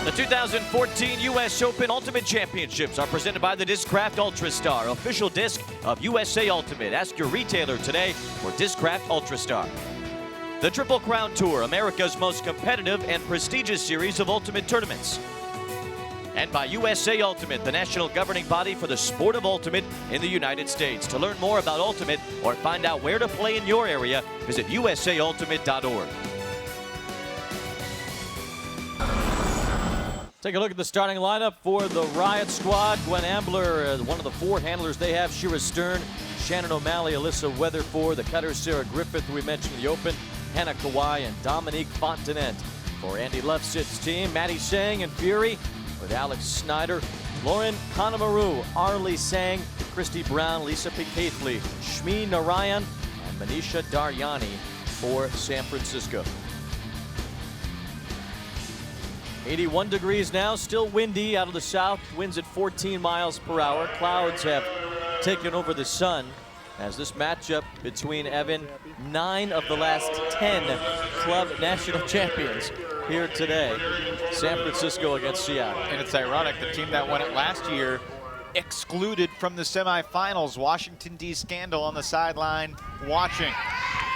The 2014 U.S. Open Ultimate Championships are presented by the Discraft Ultrastar, official disc of USA Ultimate. Ask your retailer today for Discraft Ultrastar. The Triple Crown Tour, America's most competitive and prestigious series of ultimate tournaments. And by USA Ultimate, the national governing body for the sport of ultimate in the United States. To learn more about Ultimate or find out where to play in your area, visit usaultimate.org. Take a look at the starting lineup for the Riot squad. Gwen Ambler, one of the four handlers they have. Shira Stern, Shannon O'Malley, Alyssa Weatherford, the cutter Sarah Griffith, who we mentioned in the Open, Hannah Kawai, and Dominique Fontenette. For Andy Lefsitz's team, Maddie Sang and Fury, with Alex Snyder, Lauren Kanemaru, Arlie Sang, Christy Brown, Lisa Picaithley, Shmi Narayan, and Manisha Daryani for San Francisco. 81 degrees now, still windy out of the south, winds at 14 miles per hour. Clouds have taken over the sun as this matchup between Evan, 9 of the last 10 club national champions here today. San Francisco against Seattle. And it's ironic, the team that won it last year excluded from the semifinals. Washington D. Scandal on the sideline watching.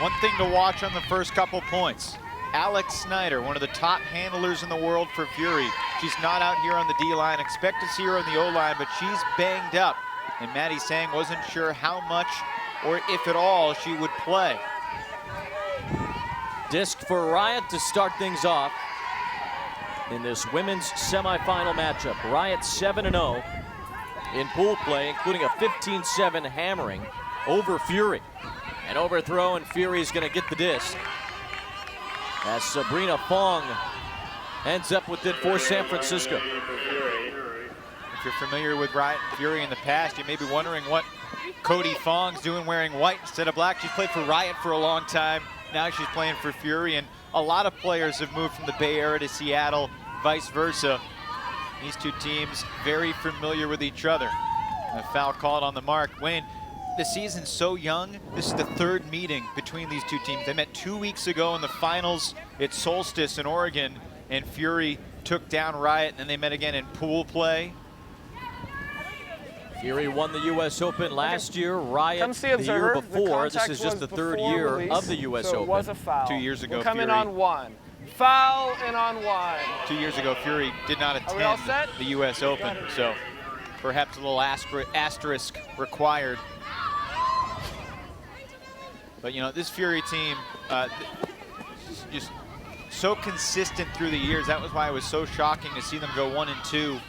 One thing to watch on the first couple points. Alex Snyder, one of the top handlers in the world for Fury. She's not out here on the D-line. Expect to see her on the O-line, but she's banged up. And Maddie Sang wasn't sure how much or if at all she would play. Disc for Riot to start things off in this women's semifinal matchup. Riot 7-0 in pool play, including a 15-7 hammering over Fury. An overthrow, and Fury's gonna get the disc, as Sabrina Fong ends up with it for San Francisco. If you're familiar with Riot and Fury in the past, you may be wondering what Cody Fong's doing wearing white instead of black. She's played for Riot for a long time. Now she's playing for Fury, and a lot of players have moved from the Bay Area to Seattle, vice versa. These two teams very familiar with each other. A foul called on the mark. Wayne, the season's so young. This is the third meeting between these two teams. They met 2 weeks ago in the finals at Solstice in Oregon, and Fury took down Riot, and then they met again in pool play. Fury won the U.S. Open last year, Riot the year before. This is just the third year of the U.S. Open. It was a foul. 2 years ago, we'll come Fury in on one. Foul and on one. 2 years ago, Fury did not attend the U.S. Open, so perhaps a little asterisk required. But you know, this Fury team, just so consistent through the years. That was why it was so shocking to see them go 1-2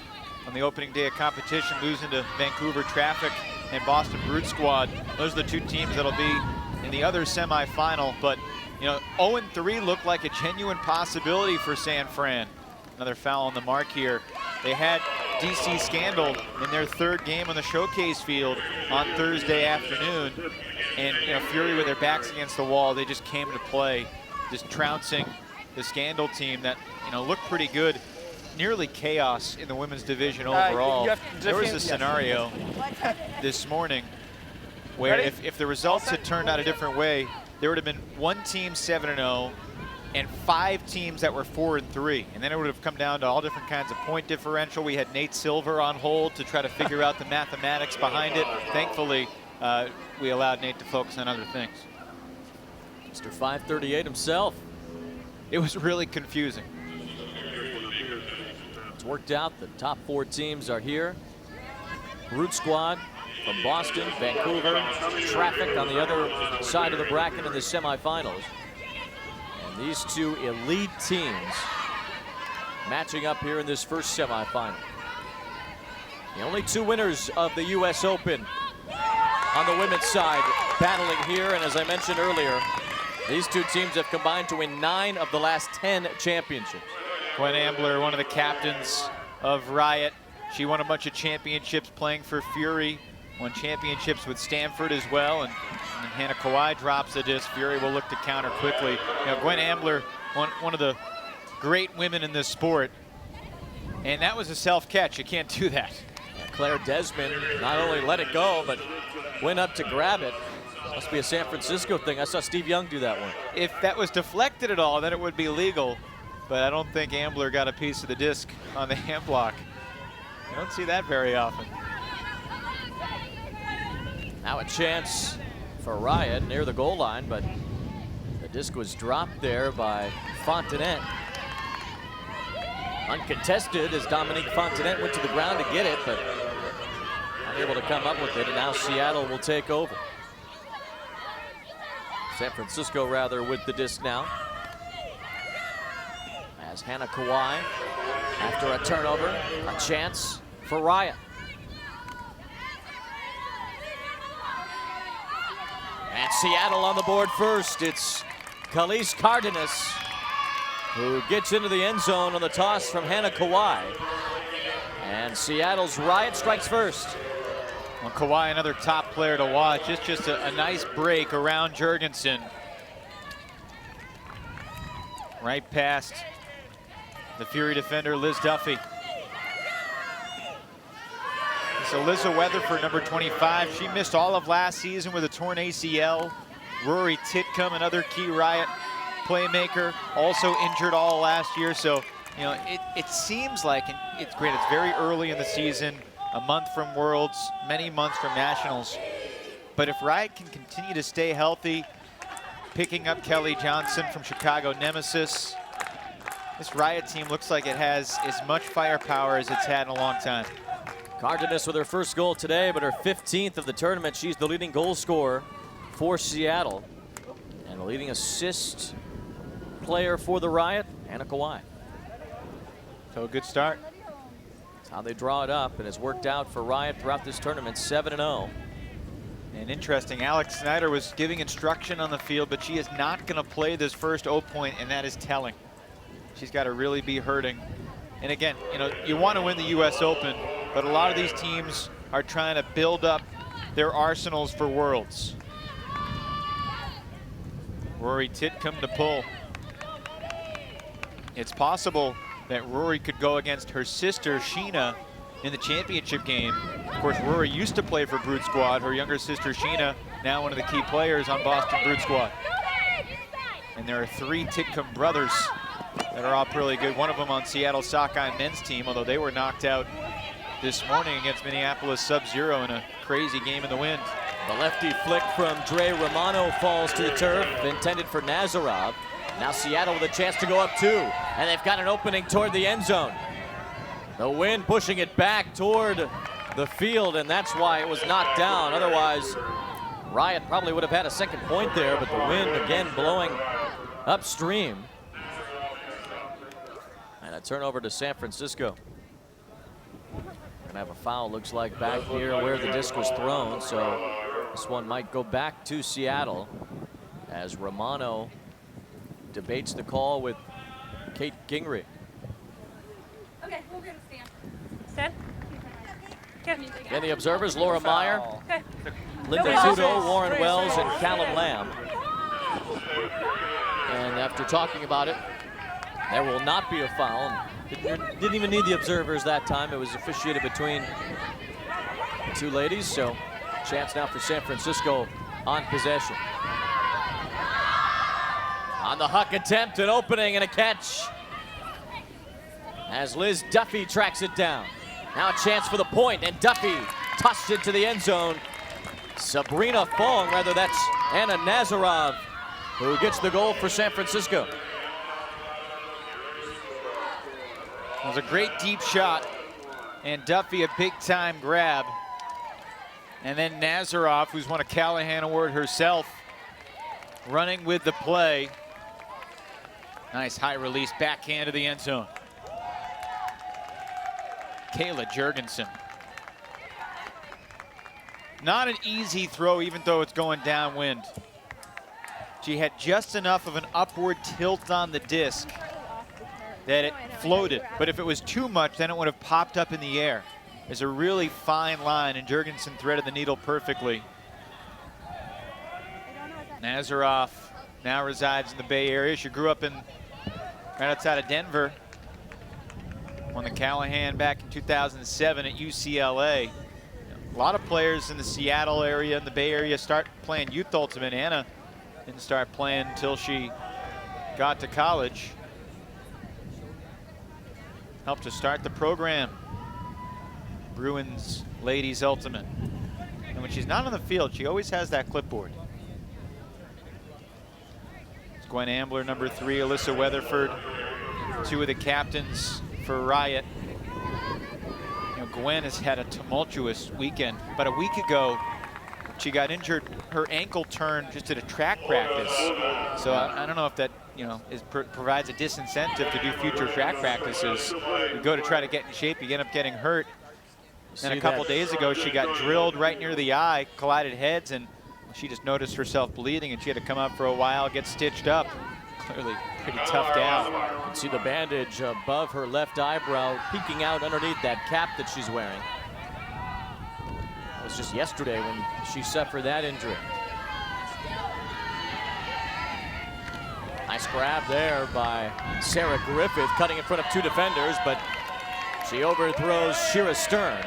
on the opening day of competition, losing to Vancouver Traffic and Boston Brute Squad. Those are the two teams that'll be in the other semifinal. But you know, 0-3 looked like a genuine possibility for San Fran. Another foul on the mark here. They had DC Scandal in their third game on the showcase field on Thursday afternoon. And you know, Fury with their backs against the wall, they just came to play, just trouncing the Scandal team that, you know, looked pretty good. Nearly chaos in the women's division overall. There was a scenario this morning where if the results had turned out a different way, there would have been one team 7-0 and 5 teams that were 4-3. And then it would have come down to all different kinds of point differential. We had Nate Silver on hold to try to figure out the mathematics behind it. Thankfully, we allowed Nate to focus on other things. Mr. 538 himself. It was really confusing. It's worked out. The top 4 teams are here. Brute Squad from Boston, Vancouver, Traffic on the other side of the bracket in the semifinals. And these two elite teams matching up here in this first semifinal. The only 2 winners of the U.S. Open on the women's side battling here, and as I mentioned earlier, these two teams have combined to win 9 of the last 10 championships. Gwen Ambler, one of the captains of Riot. She won a bunch of championships playing for Fury, won championships with Stanford as well, and Hannah Kawai drops the disc. Fury will look to counter quickly. You know, Gwen Ambler, one of the great women in this sport, and that was a self-catch. You can't do that. Claire Desmond not only let it go, but went up to grab it. Must be a San Francisco thing. I saw Steve Young do that one. If that was deflected at all, then it would be legal. but I don't think Ambler got a piece of the disc on the hand block. You don't see that very often. Now a chance for Riot near the goal line, but the disc was dropped there by Fontenet. Uncontested as Dominique Fontenet went to the ground to get it, but unable to come up with it, and now Seattle will take over. San Francisco rather with the disc now. As Hannah Kawhi, after a turnover, a chance for Riot. And Seattle on the board first. It's Khalees Cardenas who gets into the end zone on the toss from Hannah Kawhi. And Seattle's Riot strikes first. Well, Kawhi, another top player to watch. It's just a nice break around Jurgensen. Right past the Fury defender, Liz Duffy. So Liza Weatherford, number 25, she missed all of last season with a torn ACL. Rory Titcomb, another key Riot playmaker, also injured all last year. So, you know, it seems like, and it's great, it's very early in the season, a month from Worlds, many months from Nationals. But if Riot can continue to stay healthy, picking up Kelly Johnson from Chicago Nemesis, this Riot team looks like it has as much firepower as it's had in a long time. Cardenas with her first goal today, but her 15th of the tournament. She's the leading goal scorer for Seattle. And the leading assist player for the Riot, Hannah Kawhi. So a good start. That's how they draw it up, and it's worked out for Riot throughout this tournament, 7-0. And interesting, Alex Snyder was giving instruction on the field, but she is not going to play this first O point, and that is telling. She's got to really be hurting. And again, you know, you want to win the US Open, but a lot of these teams are trying to build up their arsenals for Worlds. Rory Titcomb to pull. It's possible that Rory could go against her sister, Sheena, in the championship game. Of course, Rory used to play for Brute Squad. Her younger sister, Sheena, now one of the key players on Boston Brute Squad. And there are 3 Titcomb brothers that are all really good. One of them on Seattle Sockeye men's team, although they were knocked out this morning against Minneapolis Sub-Zero in a crazy game in the wind. The lefty flick from Dre Romano falls to the turf, intended for Nazarov. Now Seattle with a chance to go up 2, and they've got an opening toward the end zone. The wind pushing it back toward the field, and that's why it was knocked down. Otherwise, Riot probably would have had a second point there, but the wind again blowing upstream. And a turnover to San Francisco. Gonna have a foul, looks like, back here where the disc was thrown, so this one might go back to Seattle as Romano debates the call with Kate Gingrich. Okay, we're gonna stand. Stand. Okay. And the observers, Laura Meyer, Okay. Linda Zudo, Warren Wells, and Callum Lamb. And after talking about it, there will not be a foul. Didn't even need the observers that time. It was officiated between the 2 ladies, so chance now for San Francisco on possession. On the Huck attempt, an opening and a catch as Liz Duffy tracks it down. Now a chance for the point, and Duffy tossed it to the end zone. Sabrina Fong, rather, that's Anna Nazarov, who gets the goal for San Francisco. It was a great deep shot, and Duffy a big-time grab. And then Nazarov, who's won a Callahan Award herself, running with the play. Nice high release backhand to the end zone. Kayla Jurgensen. Not an easy throw, even though it's going downwind. She had just enough of an upward tilt on the disc that it floated. But if it was too much, then it would have popped up in the air. There's a really fine line, and Jurgensen threaded the needle perfectly. Nazarov now resides in the Bay Area. She grew up right outside of Denver. Won the Callahan back in 2007 at UCLA. A lot of players in the Seattle area and the Bay Area start playing Youth Ultimate. Anna didn't start playing until she got to college. helped to start the program. Bruins Ladies Ultimate. And when she's not on the field, she always has that clipboard. It's Gwen Ambler, number 3, Alyssa Weatherford, 2 of the captains for Riot. You know, Gwen has had a tumultuous weekend. About a week ago, she got injured. Her ankle turned just at a track practice. So I don't know if that, you know, provides a disincentive to do future track practices. You go to try to get in shape, you end up getting hurt. And a couple days ago, she got drilled right near the eye, collided heads, and she just noticed herself bleeding, and she had to come out for a while, get stitched up. Clearly pretty tough gal. You can see the bandage above her left eyebrow peeking out underneath that cap that she's wearing. It was just yesterday when she suffered that injury. Nice grab there by Sarah Griffith, cutting in front of 2 defenders, but she overthrows Shira Stern.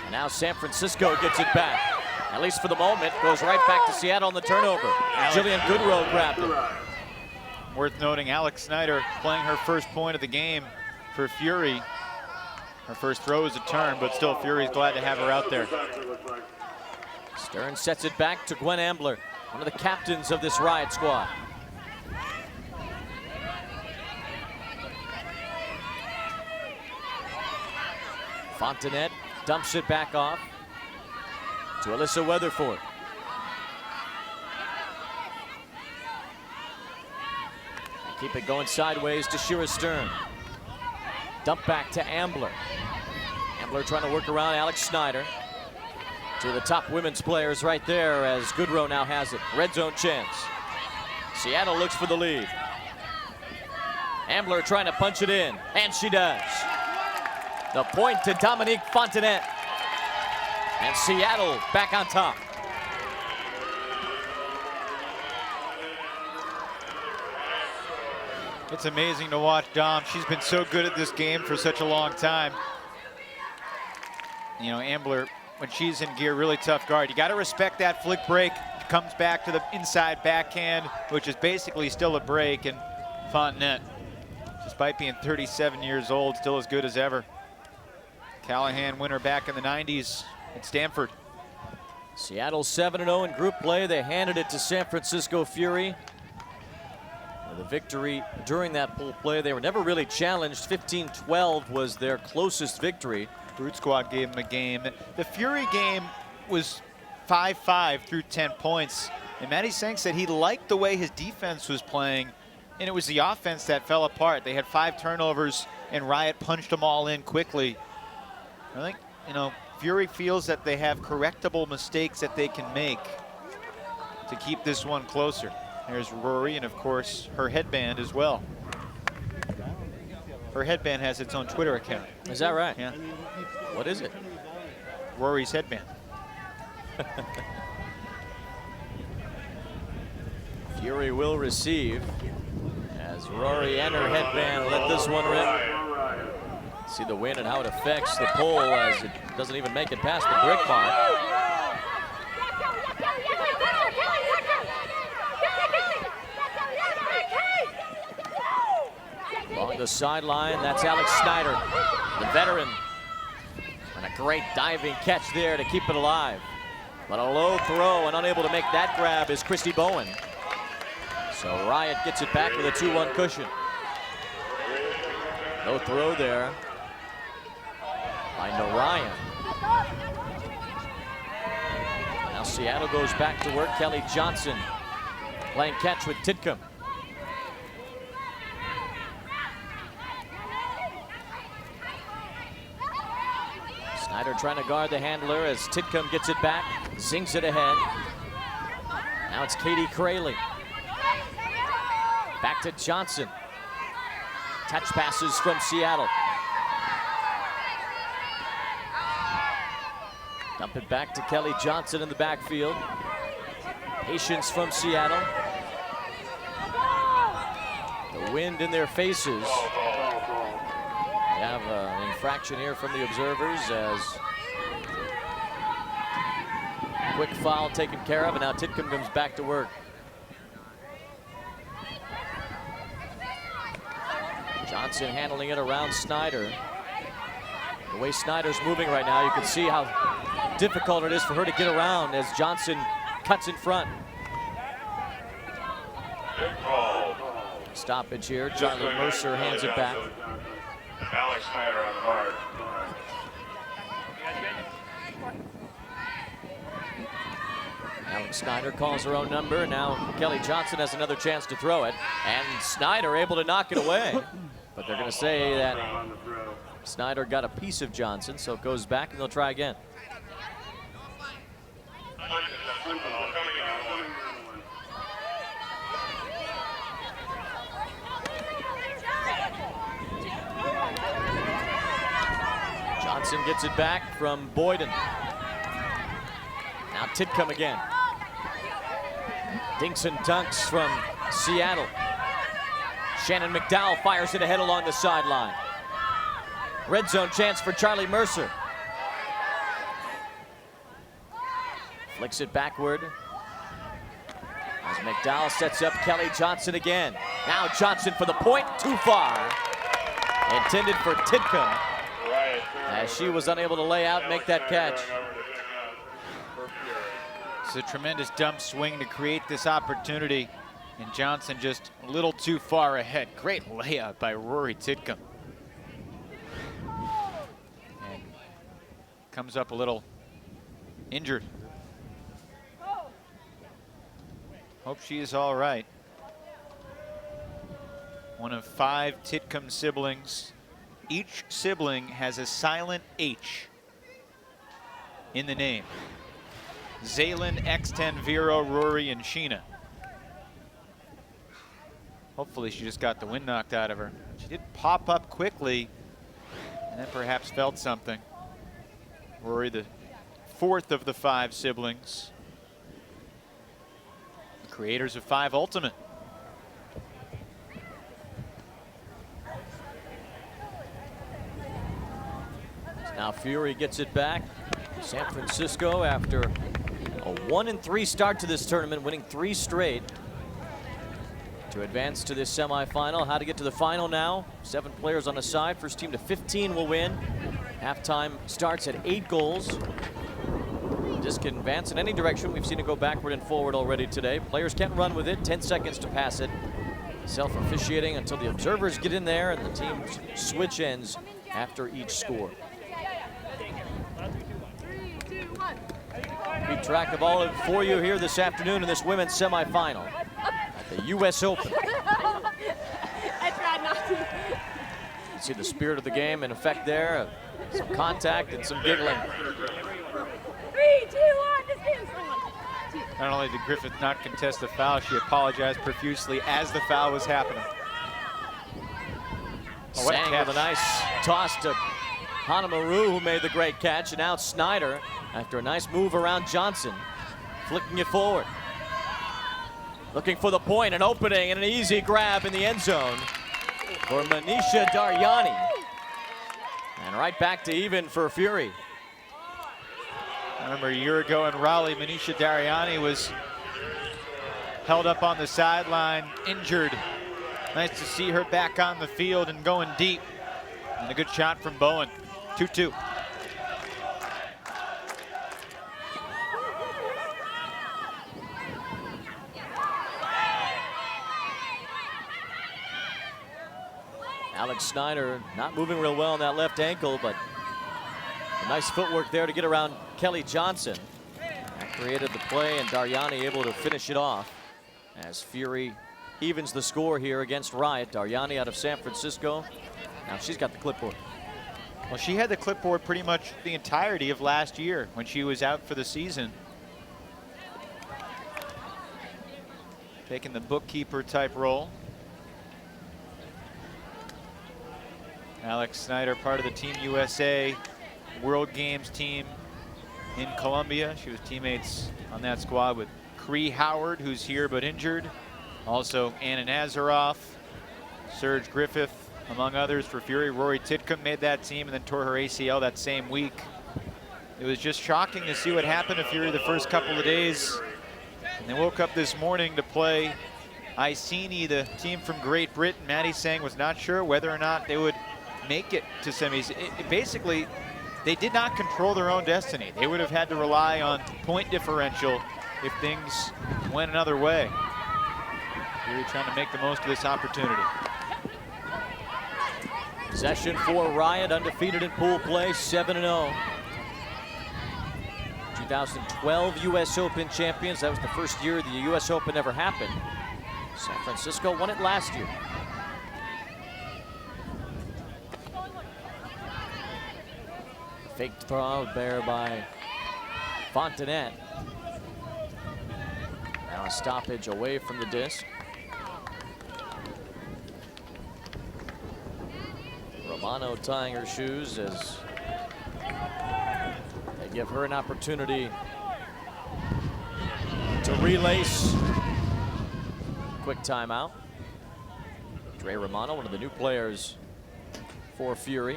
And now San Francisco gets it back. At least for the moment, goes right back to Seattle on the turnover. Jillian Goodrow grabbed it. Worth noting, Alex Snyder playing her first point of the game for Fury. Her first throw is a turn, but still Fury's glad to have her out there. Stern sets it back to Gwen Ambler, one of the captains of this Riot squad. Fontenette dumps it back off to Alyssa Weatherford. Keep it going sideways to Shira Stern. Dump back to Ambler. Ambler trying to work around Alex Snyder. Two of the top women's players right there as Goodrow now has it. Red zone chance. Seattle looks for the lead. Ambler trying to punch it in, and she does. The point to Dominique Fontenette. And Seattle back on top. It's amazing to watch Dom. She's been so good at this game for such a long time. You know, Ambler, when she's in gear, really tough guard. You got to respect that flick break. Comes back to the inside backhand, which is basically still a break. And Fontenette, despite being 37 years old, still as good as ever. Callahan winner back in the 90s at Stanford. Seattle 7-0 in group play. They handed it to San Francisco Fury. The victory during that pool play, they were never really challenged. 15-12 was their closest victory. Root Squad gave them a game. The Fury game was 5-5 through 10 points. And Matty Sank said he liked the way his defense was playing, and it was the offense that fell apart. They had 5 turnovers, and Riot punched them all in quickly. I think, you know, Fury feels that they have correctable mistakes that they can make to keep this one closer. There's Rory, and of course, her headband as well. Her headband has its own Twitter account. Is that right? Yeah. What is it? Rory's headband. Fury will receive as Rory and her headband let this one rip. See the wind and how it affects the pole as it doesn't even make it past the brick mark. Along the sideline, that's Alex Snyder, the veteran. And a great diving catch there to keep it alive. But a low throw and unable to make that grab is Christy Bowen. So Riot gets it back with a 2-1 cushion. No throw there by Narayan. Now Seattle goes back to work. Kelly Johnson playing catch with Titcomb. Snyder trying to guard the handler as Titcomb gets it back, zings it ahead. Now it's Katie Crayley. Back to Johnson. Touch passes from Seattle. Dump it back to Kelly Johnson in the backfield. Patience from Seattle. The wind in their faces. We have an infraction here from the observers as quick foul taken care of, and now Titcomb comes back to work. Johnson handling it around Snyder. The way Snyder's moving right now, you can see how difficult it is for her to get around as Johnson cuts in front. Stoppage here. Charlie Mercer hands it back. Alex Snyder on the hard. Alex Snyder calls her own number. Now Kelly Johnson has another chance to throw it. And Snyder able to knock it away. But they're going to say that Snyder got a piece of Johnson, so it goes back and they'll try again. Johnson gets it back from Boyden. Now Titcomb again. Dinks and dunks from Seattle. Shannon McDowell fires it ahead along the sideline. Red zone chance for Charlie Mercer. Flicks it backward. As McDowell sets up Kelly Johnson again. Now Johnson for the point, too far. Intended for Titcomb, as she was unable to lay out and make that catch. It's a tremendous dump swing to create this opportunity, and Johnson just a little too far ahead. Great layup by Rory Titcomb. And comes up a little injured. Hope she is all right. One of 5 Titcomb siblings. Each sibling has a silent H in the name. Zaylin, X10, Vero, Rory, and Sheena. Hopefully she just got the wind knocked out of her. She did pop up quickly and then perhaps felt something. Rory, the 4th of the 5 siblings. The creators of 5 Ultimate. Now Fury gets it back. San Francisco, after a 1-3 start to this tournament, winning 3 straight, to advance to this semifinal. How to get to the final now. 7 players on a side. First team to 15 will win. Halftime starts at 8 goals. This can advance in any direction. We've seen it go backward and forward already today. Players can't run with it. 10 seconds to pass it. Self-officiating until the observers get in there and the teams switch ends after each score. Keep track of all of it for you here this afternoon in this women's semifinal at the U.S. Open. I tried not to. You see the spirit of the game in effect there. Some contact and some giggling. 3, 2, 1, distance. Not only did Griffith not contest the foul, she apologized profusely as the foul was happening. Oh, what a Sang catch. with a nice toss to Hanamaru, who made the great catch, and now it's Snyder, after a nice move around Johnson, flicking it forward. Looking for the point, an opening, and an easy grab in the end zone for Manisha Daryani. And right back to even for Fury. I remember a year ago in Raleigh, Manisha Daryani was held up on the sideline, injured. Nice to see her back on the field and going deep. And a good shot from Bowen. 2-2. Alex Snyder not moving real well on that left ankle, but a nice footwork there to get around Kelly Johnson. That created the play, and Daryani able to finish it off as Fury evens the score here against Riot. Daryani out of San Francisco. Now she's got the clipboard. Well, she had the clipboard pretty much the entirety of last year when she was out for the season. Taking the bookkeeper type role. Alex Snyder, part of the Team USA World Games team in Colombia. She was teammates on that squad with Cree Howard, who's here but injured. Also Anna Nazaroff, Serge Griffith, among others for Fury. Rory Titcomb made that team and then tore her ACL that same week. It was just shocking to see what happened to Fury the first couple of days. And they woke up this morning to play Iceni, the team from Great Britain, Maddie sang was not sure whether or not they would make it to semis. Basically, they did not control their own destiny. They would have had to rely on point differential if things went another way. Really trying to make the most of this opportunity. Possession for Riot, undefeated in pool play, 7-0. 2012 U.S. Open champions. That was the first year the U.S. Open ever happened. San Francisco won it last year. Faked throw there by Fontanet. Now a stoppage away from the disc. Romano tying her shoes as they give her an opportunity to relace. Quick timeout. Dre Romano, one of the new players for Fury.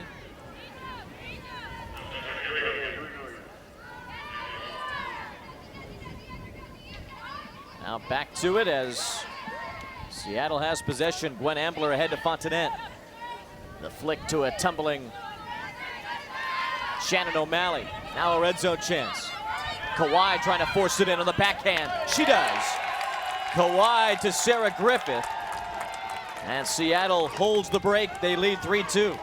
Now back to it as Seattle has possession. Gwen Ambler ahead to Fontanet. The flick to a tumbling Shannon O'Malley. Now a red zone chance. Kawhi trying to force it in on the backhand. She does. Kawhi to Sarah Griffith. And Seattle holds the break. They lead 3-2.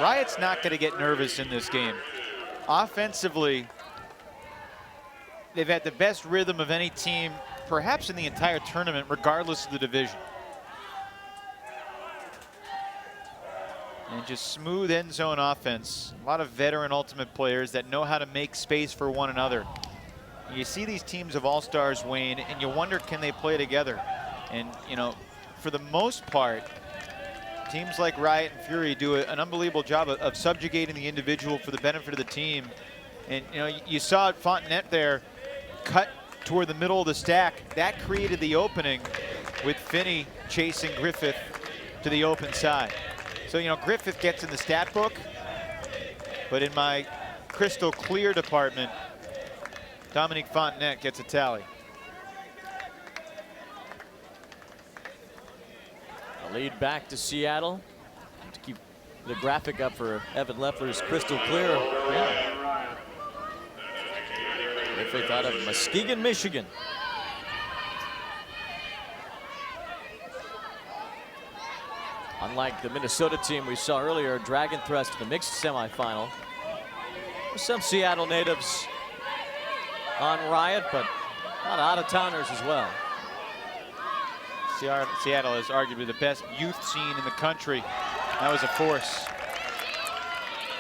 Riot's not going to get nervous in this game. Offensively, they've had the best rhythm of any team, perhaps in the entire tournament, regardless of the division. And just smooth end zone offense. A lot of veteran ultimate players that know how to make space for one another. You see these teams of all-stars, Wayne, and you wonder, can they play together? And, you know, for the most part, teams like Riot and Fury do an unbelievable job of subjugating the individual for the benefit of the team. And, you know, you saw Fontanet there cut toward the middle of the stack. That created the opening with Finney chasing Griffith to the open side. So, you know, Griffith gets in the stat book, but in my crystal clear department, Dominique Fontanet gets a tally. The lead back to Seattle. To keep the graphic up for Evan Leffler's crystal clear. Yeah. Griffith out of Muskegon, Michigan. Unlike the Minnesota team we saw earlier, Dragon thrust to the mixed semifinal. There's some Seattle natives on Riot, but a lot of out-of-towners as well. Seattle is arguably the best youth scene in the country. That was a force.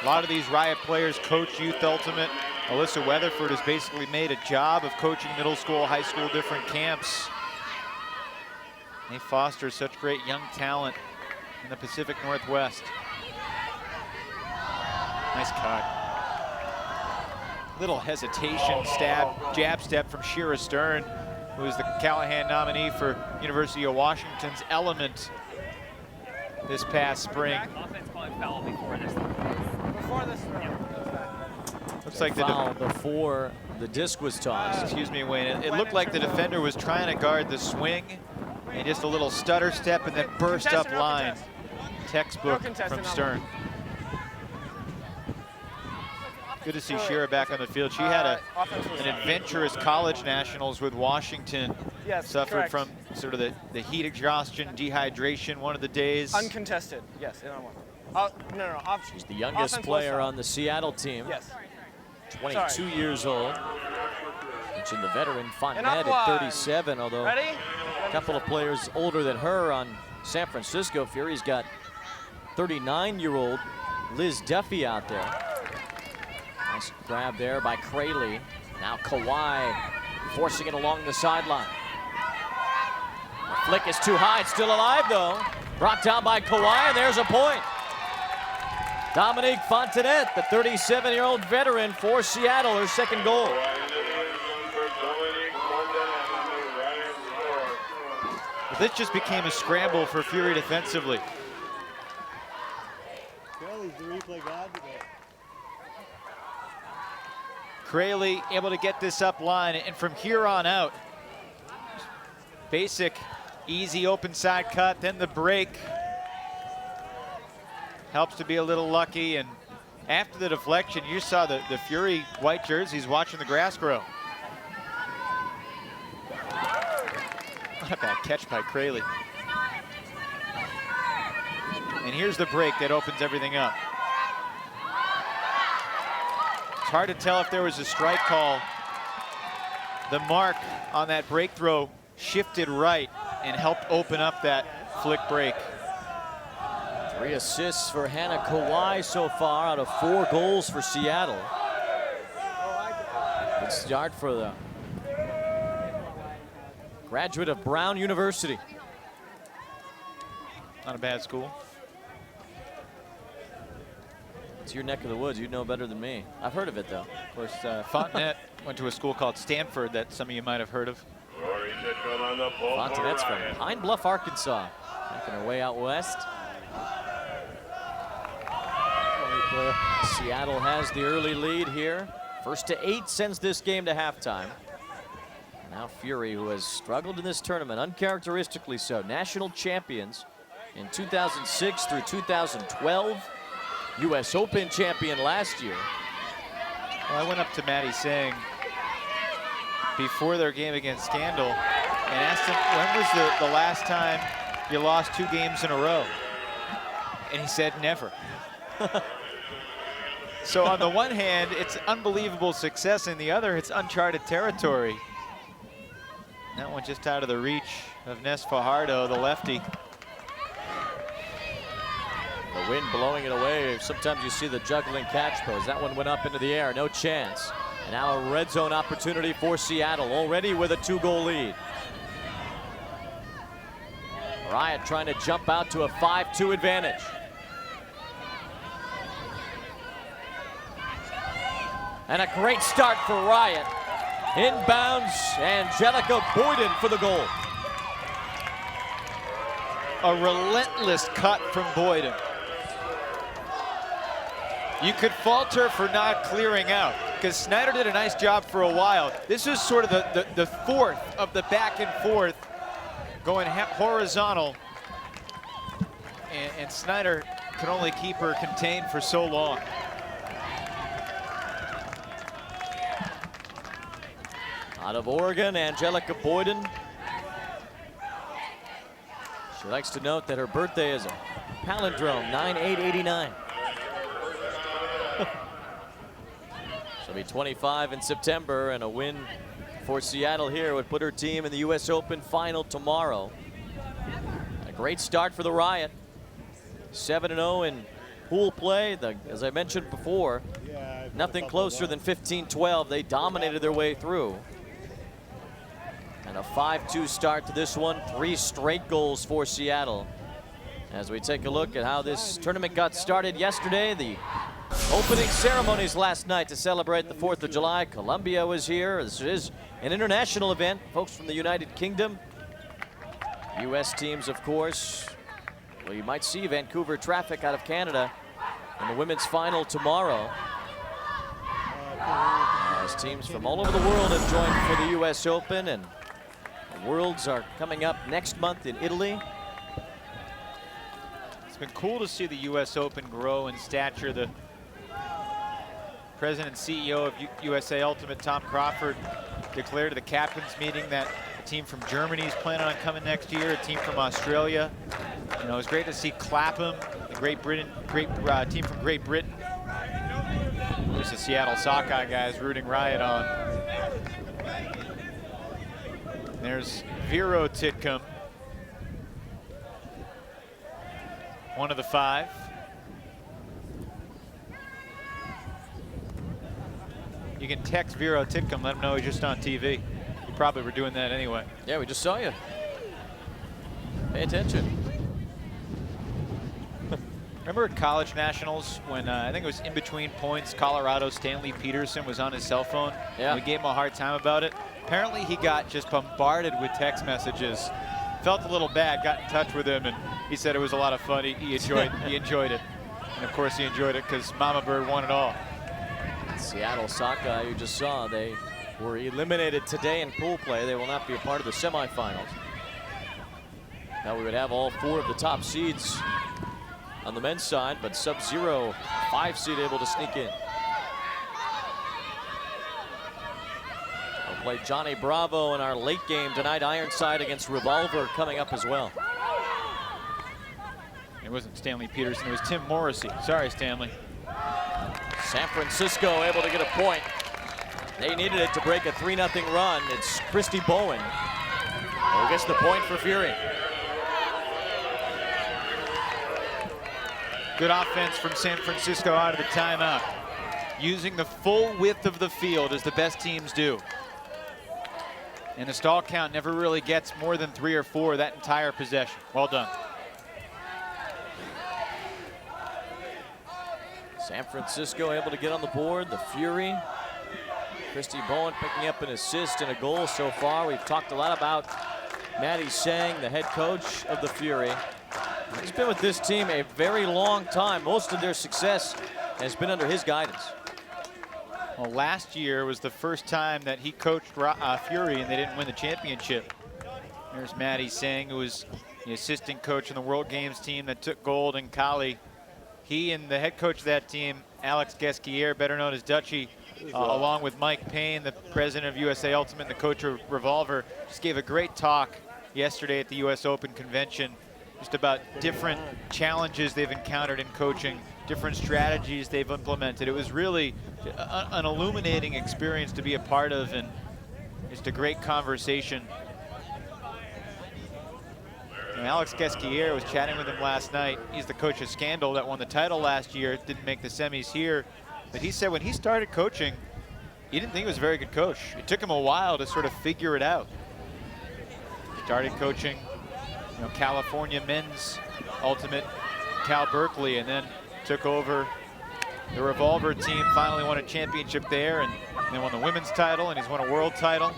A lot of these Riot players coach youth ultimate. Alyssa Weatherford has basically made a job of coaching middle school, high school, different camps. They foster such great young talent in the Pacific Northwest. Nice cut. Little hesitation, jab step from Shira Stern, who is the Callahan nominee for University of Washington's Element this past spring. Offense calling foul before this. Before this throw. Looks like the foul before the disc was tossed. excuse me, Wayne. It looked like the defender was trying to guard the swing, and just a little stutter step and then burst up line. Textbook from Stern. Good to see Shira back on the field. She had an adventurous college nationals with Washington. Yes, suffered correct. from sort of the heat exhaustion, dehydration one of the days. Uncontested, yes, in on one. No. She's the youngest player on the Seattle team. Yes. 22 years old. Mentioned the veteran Fontanet at 37, although Ready? a couple of players older than her on San Francisco. Fury's got 39-year-old Liz Duffy out there. Nice grab there by Crayley. Now Kawhi forcing it along the sideline. The flick is too high. It's still alive, though. Brought down by Kawhi, and there's a point. Dominique Fontanet, the 37-year-old veteran for Seattle, her second goal. This just became a scramble for Fury defensively. Crayley able to get this up line, and from here on out, basic, easy open side cut, then the break. Helps to be a little lucky, and after the deflection, you saw the Fury white jerseys watching the grass grow. What a bad catch by Crayley. And here's the break that opens everything up. It's hard to tell if there was a strike call. The mark on that break throw shifted right and helped open up that flick break. 3 assists for Hannah Kawhi so far out of 4 goals for Seattle. Good start for the graduate of Brown University. Not a bad school. It's your neck of the woods. You know better than me. I've heard of it, though. Of course, Fontenette went to a school called Stanford that some of you might have heard of. Fontenette's from Pine Bluff, Arkansas. Making her way out west. Seattle has the early lead here. 1st to 8 sends this game to halftime. Now Fury, who has struggled in this tournament, uncharacteristically so. National champions in 2006 through 2012. U.S. Open champion last year. Well, I went up to Maddie Sang before their game against Scandal and asked him, when was the last time you lost 2 games in a row? And he said, never. So on the one hand, it's unbelievable success. On the other, it's uncharted territory. That one just out of the reach of Ness Fajardo, the lefty. The wind blowing it away. Sometimes you see the juggling catch pose. That one went up into the air, no chance. And now a red zone opportunity for Seattle, already with a 2-goal lead. Riot trying to jump out to a 5-2 advantage. And a great start for Riot. Inbounds, Angelica Boyden for the goal. A relentless cut from Boyden. You could fault her for not clearing out, because Snyder did a nice job for a while. This is sort of the fourth of the back and forth, going horizontal. And Snyder could only keep her contained for so long. Out of Oregon, Angelica Boyden. She likes to note that her birthday is a palindrome, 9/8/89. She'll be 25 in September, and a win for Seattle here would put her team in the U.S. Open final tomorrow. A great start for the Riot. 7-0 in pool play. As I mentioned before, nothing closer than 15-12. They dominated their way through. And a 5-2 start to this one. 3 straight goals for Seattle. As we take a look at how this tournament got started yesterday, the opening ceremonies last night to celebrate the 4th of July. Colombia was here. This is an international event. Folks from the United Kingdom. U.S. teams, of course. Well, you might see Vancouver Traffic out of Canada in the women's final tomorrow. As teams from all over the world have joined for the U.S. Open, and the Worlds are coming up next month in Italy. It's been cool to see the U.S. Open grow in stature. The president and CEO of USA Ultimate, Tom Crawford, declared at the captain's meeting that a team from Germany is planning on coming next year, a team from Australia. You know, it's great to see Clapham, the great team from Great Britain. There's the Seattle Sockeye guys rooting Riot on. There's Vero Titcomb, one of the 5. You can text Vero Titcomb, let him know he's just on TV. You probably were doing that anyway. Yeah, we just saw you. Pay attention. Remember at College Nationals when I think it was in between points, Colorado Stanley Peterson was on his cell phone? Yeah. We gave him a hard time about it. Apparently he got just bombarded with text messages. Felt a little bad, got in touch with him, and he said it was a lot of fun. He enjoyed it. And of course he enjoyed it because Mama Bird won it all. Seattle Sockeye, you just saw, they were eliminated today in pool play. They will not be a part of the semifinals. Now we would have all 4 of the top seeds on the men's side, but Sub-Zero 5 seed able to sneak in. We'll play Johnny Bravo in our late game tonight. Ironside against Revolver coming up as well. It wasn't Stanley Peterson, it was Tim Morrissey. Sorry, Stanley. San Francisco able to get a point. They needed it to break a 3-0 run. It's Christy Bowen who gets the point for Fury. Good offense from San Francisco out of the timeout. Using the full width of the field as the best teams do. And the stall count never really gets more than 3 or 4 that entire possession. Well done. San Francisco able to get on the board. The Fury. Christy Bowen picking up an assist and a goal so far. We've talked a lot about Matty Sang, the head coach of the Fury. He's been with this team a very long time. Most of their success has been under his guidance. Well, last year was the first time that he coached Fury and they didn't win the championship. There's Matty Sang, who was the assistant coach in the World Games team that took gold in Cali. He and the head coach of that team, Alex Guesquier, better known as Dutchie, along with Mike Payne, the president of USA Ultimate and the coach of Revolver, just gave a great talk yesterday at the US Open convention, just about different challenges they've encountered in coaching, different strategies they've implemented. It was really an illuminating experience to be a part of, and just a great conversation. And Alex Guesquier was chatting with him last night. He's the coach of Scandal that won the title last year, didn't make the semis here. But he said when he started coaching, he didn't think he was a very good coach. It took him a while to sort of figure it out. Started coaching, California men's ultimate, Cal Berkeley, and then took over the Revolver team, finally won a championship there, and then won the women's title, and he's won a world title.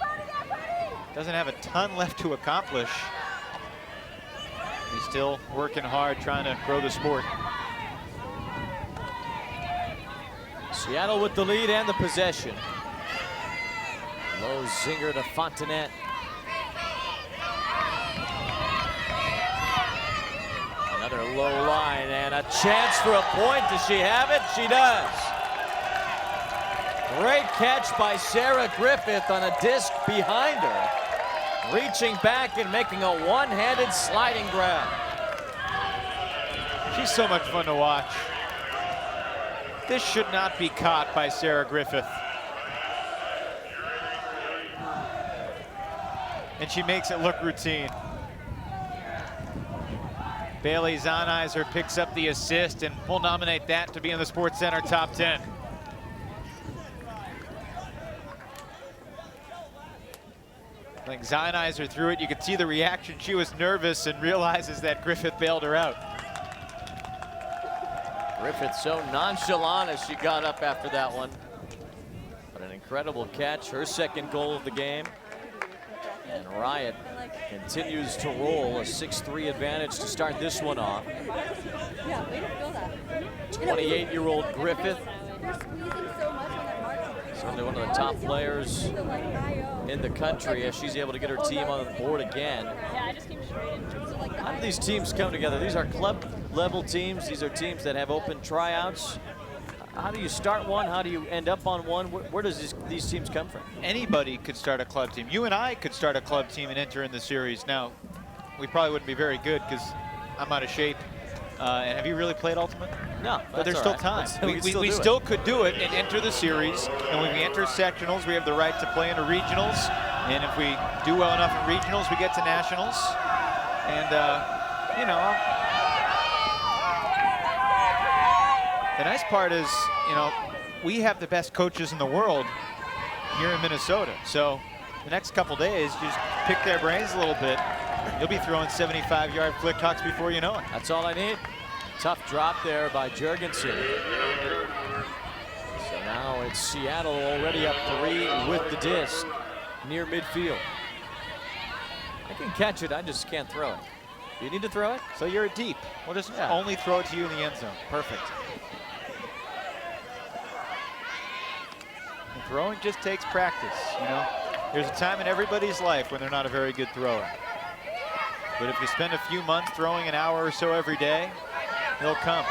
Doesn't have a ton left to accomplish. He's still working hard, trying to grow the sport. Seattle with the lead and the possession. Low zinger to Fontenette. Another low line and a chance for a point. Does she have it? She does. Great catch by Sarah Griffith on a disc behind her. Reaching back and making a one-handed sliding grab. She's so much fun to watch. This should not be caught by Sarah Griffith. And she makes it look routine. Bailey Zahnizer picks up the assist, and we'll nominate that to be in the Sports Center top 10. I think Zahnizer threw it. You could see the reaction. She was nervous and realizes that Griffith bailed her out. Griffith so nonchalant as she got up after that one. But an incredible catch, her second goal of the game. And Riot continues to roll, a 6-3 advantage to start this one off. 28-year-old Griffith. Certainly one of the top players in the country as she's able to get her team on the board again. How do these teams come together? These are club level teams. These are teams that have open tryouts. How do you start one? How do you end up on one? Where does these teams come from? Anybody could start a club team. You and I could start a club team and enter in the series. Now, we probably wouldn't be very good because I'm out of shape. And have you really played Ultimate? No, but there's still time. We still could do it and enter the series. And when we enter sectionals, we have the right to play into regionals. And if we do well enough in regionals, we get to nationals. And, the nice part is, we have the best coaches in the world here in Minnesota. So the next couple days, just pick their brains a little bit. You'll be throwing 75-yard flick hawks before you know it. That's all I need. Tough drop there by Jurgensen. So now it's Seattle already up 3 with the disc near midfield. I can catch it, I just can't throw it. Do you need to throw it? So you're deep. We'll just only throw it to you in the end zone. Perfect. throwing just takes practice, you know. There's a time in everybody's life when they're not a very good thrower. But if you spend a few months throwing an hour or so every day, he'll come.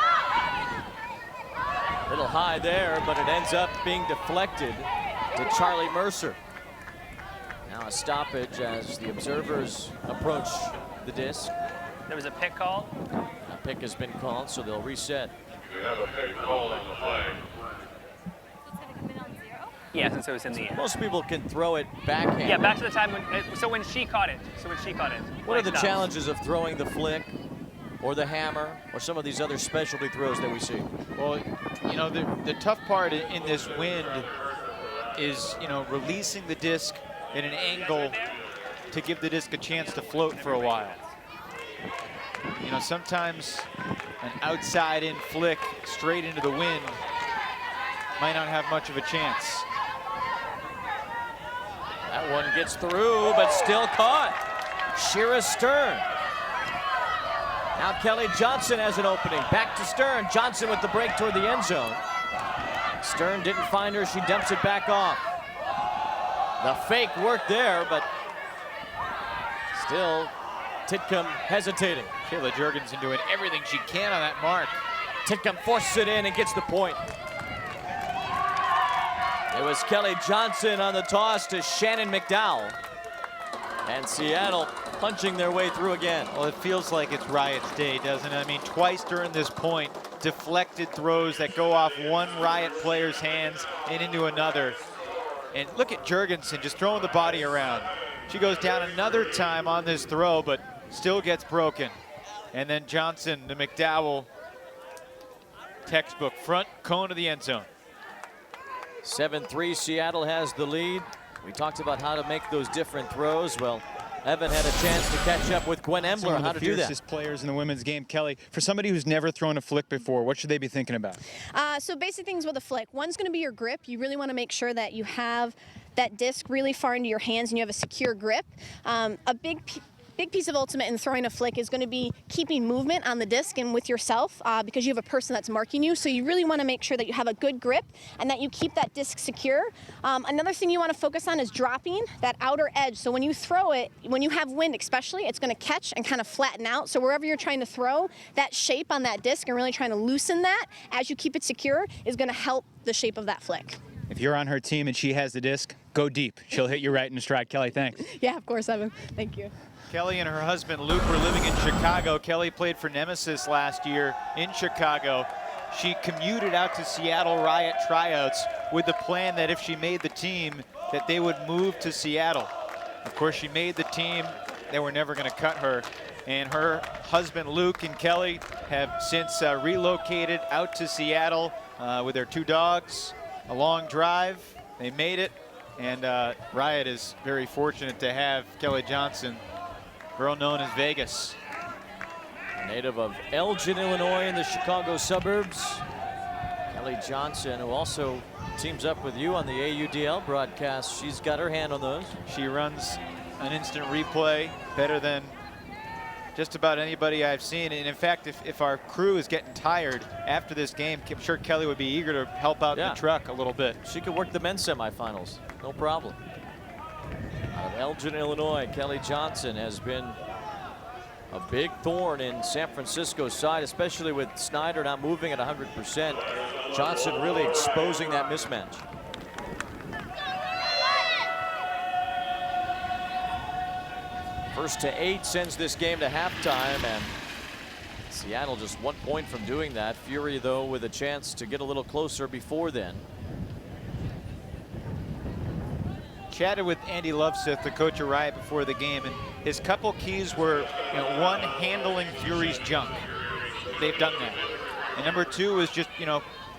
Little high there, but it ends up being deflected to Charlie Mercer. Now a stoppage as the observers approach the disc. There was a pick call. A pick has been called, so they'll reset. You have a pick called on the flag. It's gonna come in on 0? Yeah, since it was in the air. Most people can throw it backhand. Yeah, back to the time when, when she caught it. What are the Blaine stops. challenges of throwing the flick or the hammer or some of these other specialty throws that we see? Well, you know, the tough part in this wind is, you know, releasing the disc at an angle to give the disc a chance to float for a while. You know, sometimes an outside-in flick straight into the wind might not have much of a chance. That one gets through, but still caught. Shira Stern. Now Kelly Johnson has an opening. Back to Stern. Johnson with the break toward the end zone. Stern didn't find her. She dumps it back off. The fake worked there, but still Titcomb hesitating. Kayla Jorgensen doing everything she can on that mark. Titcomb forces it in and gets the point. It was Kelly Johnson on the toss to Shannon McDowell. And Seattle punching their way through again. Well, it feels like it's Riot's day, doesn't it? I mean, twice during this point, deflected throws that go off one Riot player's hands and into another. And look at Jorgensen just throwing the body around. She goes down another time on this throw, but still gets broken. And then Johnson to McDowell. Textbook front cone of the end zone. 7-3, Seattle has the lead. We talked about how to make those different throws. Well, Evan had a chance to catch up with Gwen Embler on how to do that. Some of the fiercest players in the women's game. Kelly, for somebody who's never thrown a flick before, what should they be thinking about? So basic things with a flick. One's going to be your grip. You really want to make sure that you have that disc really far into your hands and you have a secure grip. A big piece of ultimate in throwing a flick is going to be keeping movement on the disc and with yourself because you have a person that's marking you. So you really want to make sure that you have a good grip and that you keep that disc secure. Another thing you want to focus on is dropping that outer edge. So when you throw it, when you have wind especially, it's going to catch and kind of flatten out. So wherever you're trying to throw, that shape on that disc and really trying to loosen that as you keep it secure is going to help the shape of that flick. If you're on her team and she has the disc, go deep. She'll hit you right in the stride. Kelly, thanks. Yeah, of course, Evan. Thank you. Kelly and her husband Luke were living in Chicago. Kelly played for Nemesis last year in Chicago. She commuted out to Seattle Riot tryouts with the plan that if she made the team, that they would move to Seattle. Of course, she made the team. They were never going to cut her. And her husband Luke and Kelly have since relocated out to Seattle with their 2 dogs. A long drive. They made it. And Riot is very fortunate to have Kelly Johnson, girl known as Vegas. Native of Elgin, Illinois, in the Chicago suburbs. Kelly Johnson, who also teams up with you on the AUDL broadcast. She's got her hand on those. She runs an instant replay better than just about anybody I've seen. And in fact, if our crew is getting tired after this game, I'm sure Kelly would be eager to help out in the truck a little bit. She could work the men's semifinals, no problem. Out of Elgin, Illinois, Kelly Johnson has been a big thorn in San Francisco's side, especially with Snyder not moving at 100%. Johnson really exposing that mismatch. First to 8 sends this game to halftime, and Seattle just 1 point from doing that. Fury, though, with a chance to get a little closer before then. Chatted with Andy Lovesith, the coach of Riot, before the game, and his couple keys were, one, handling Fury's junk. They've done that. And number 2 is just,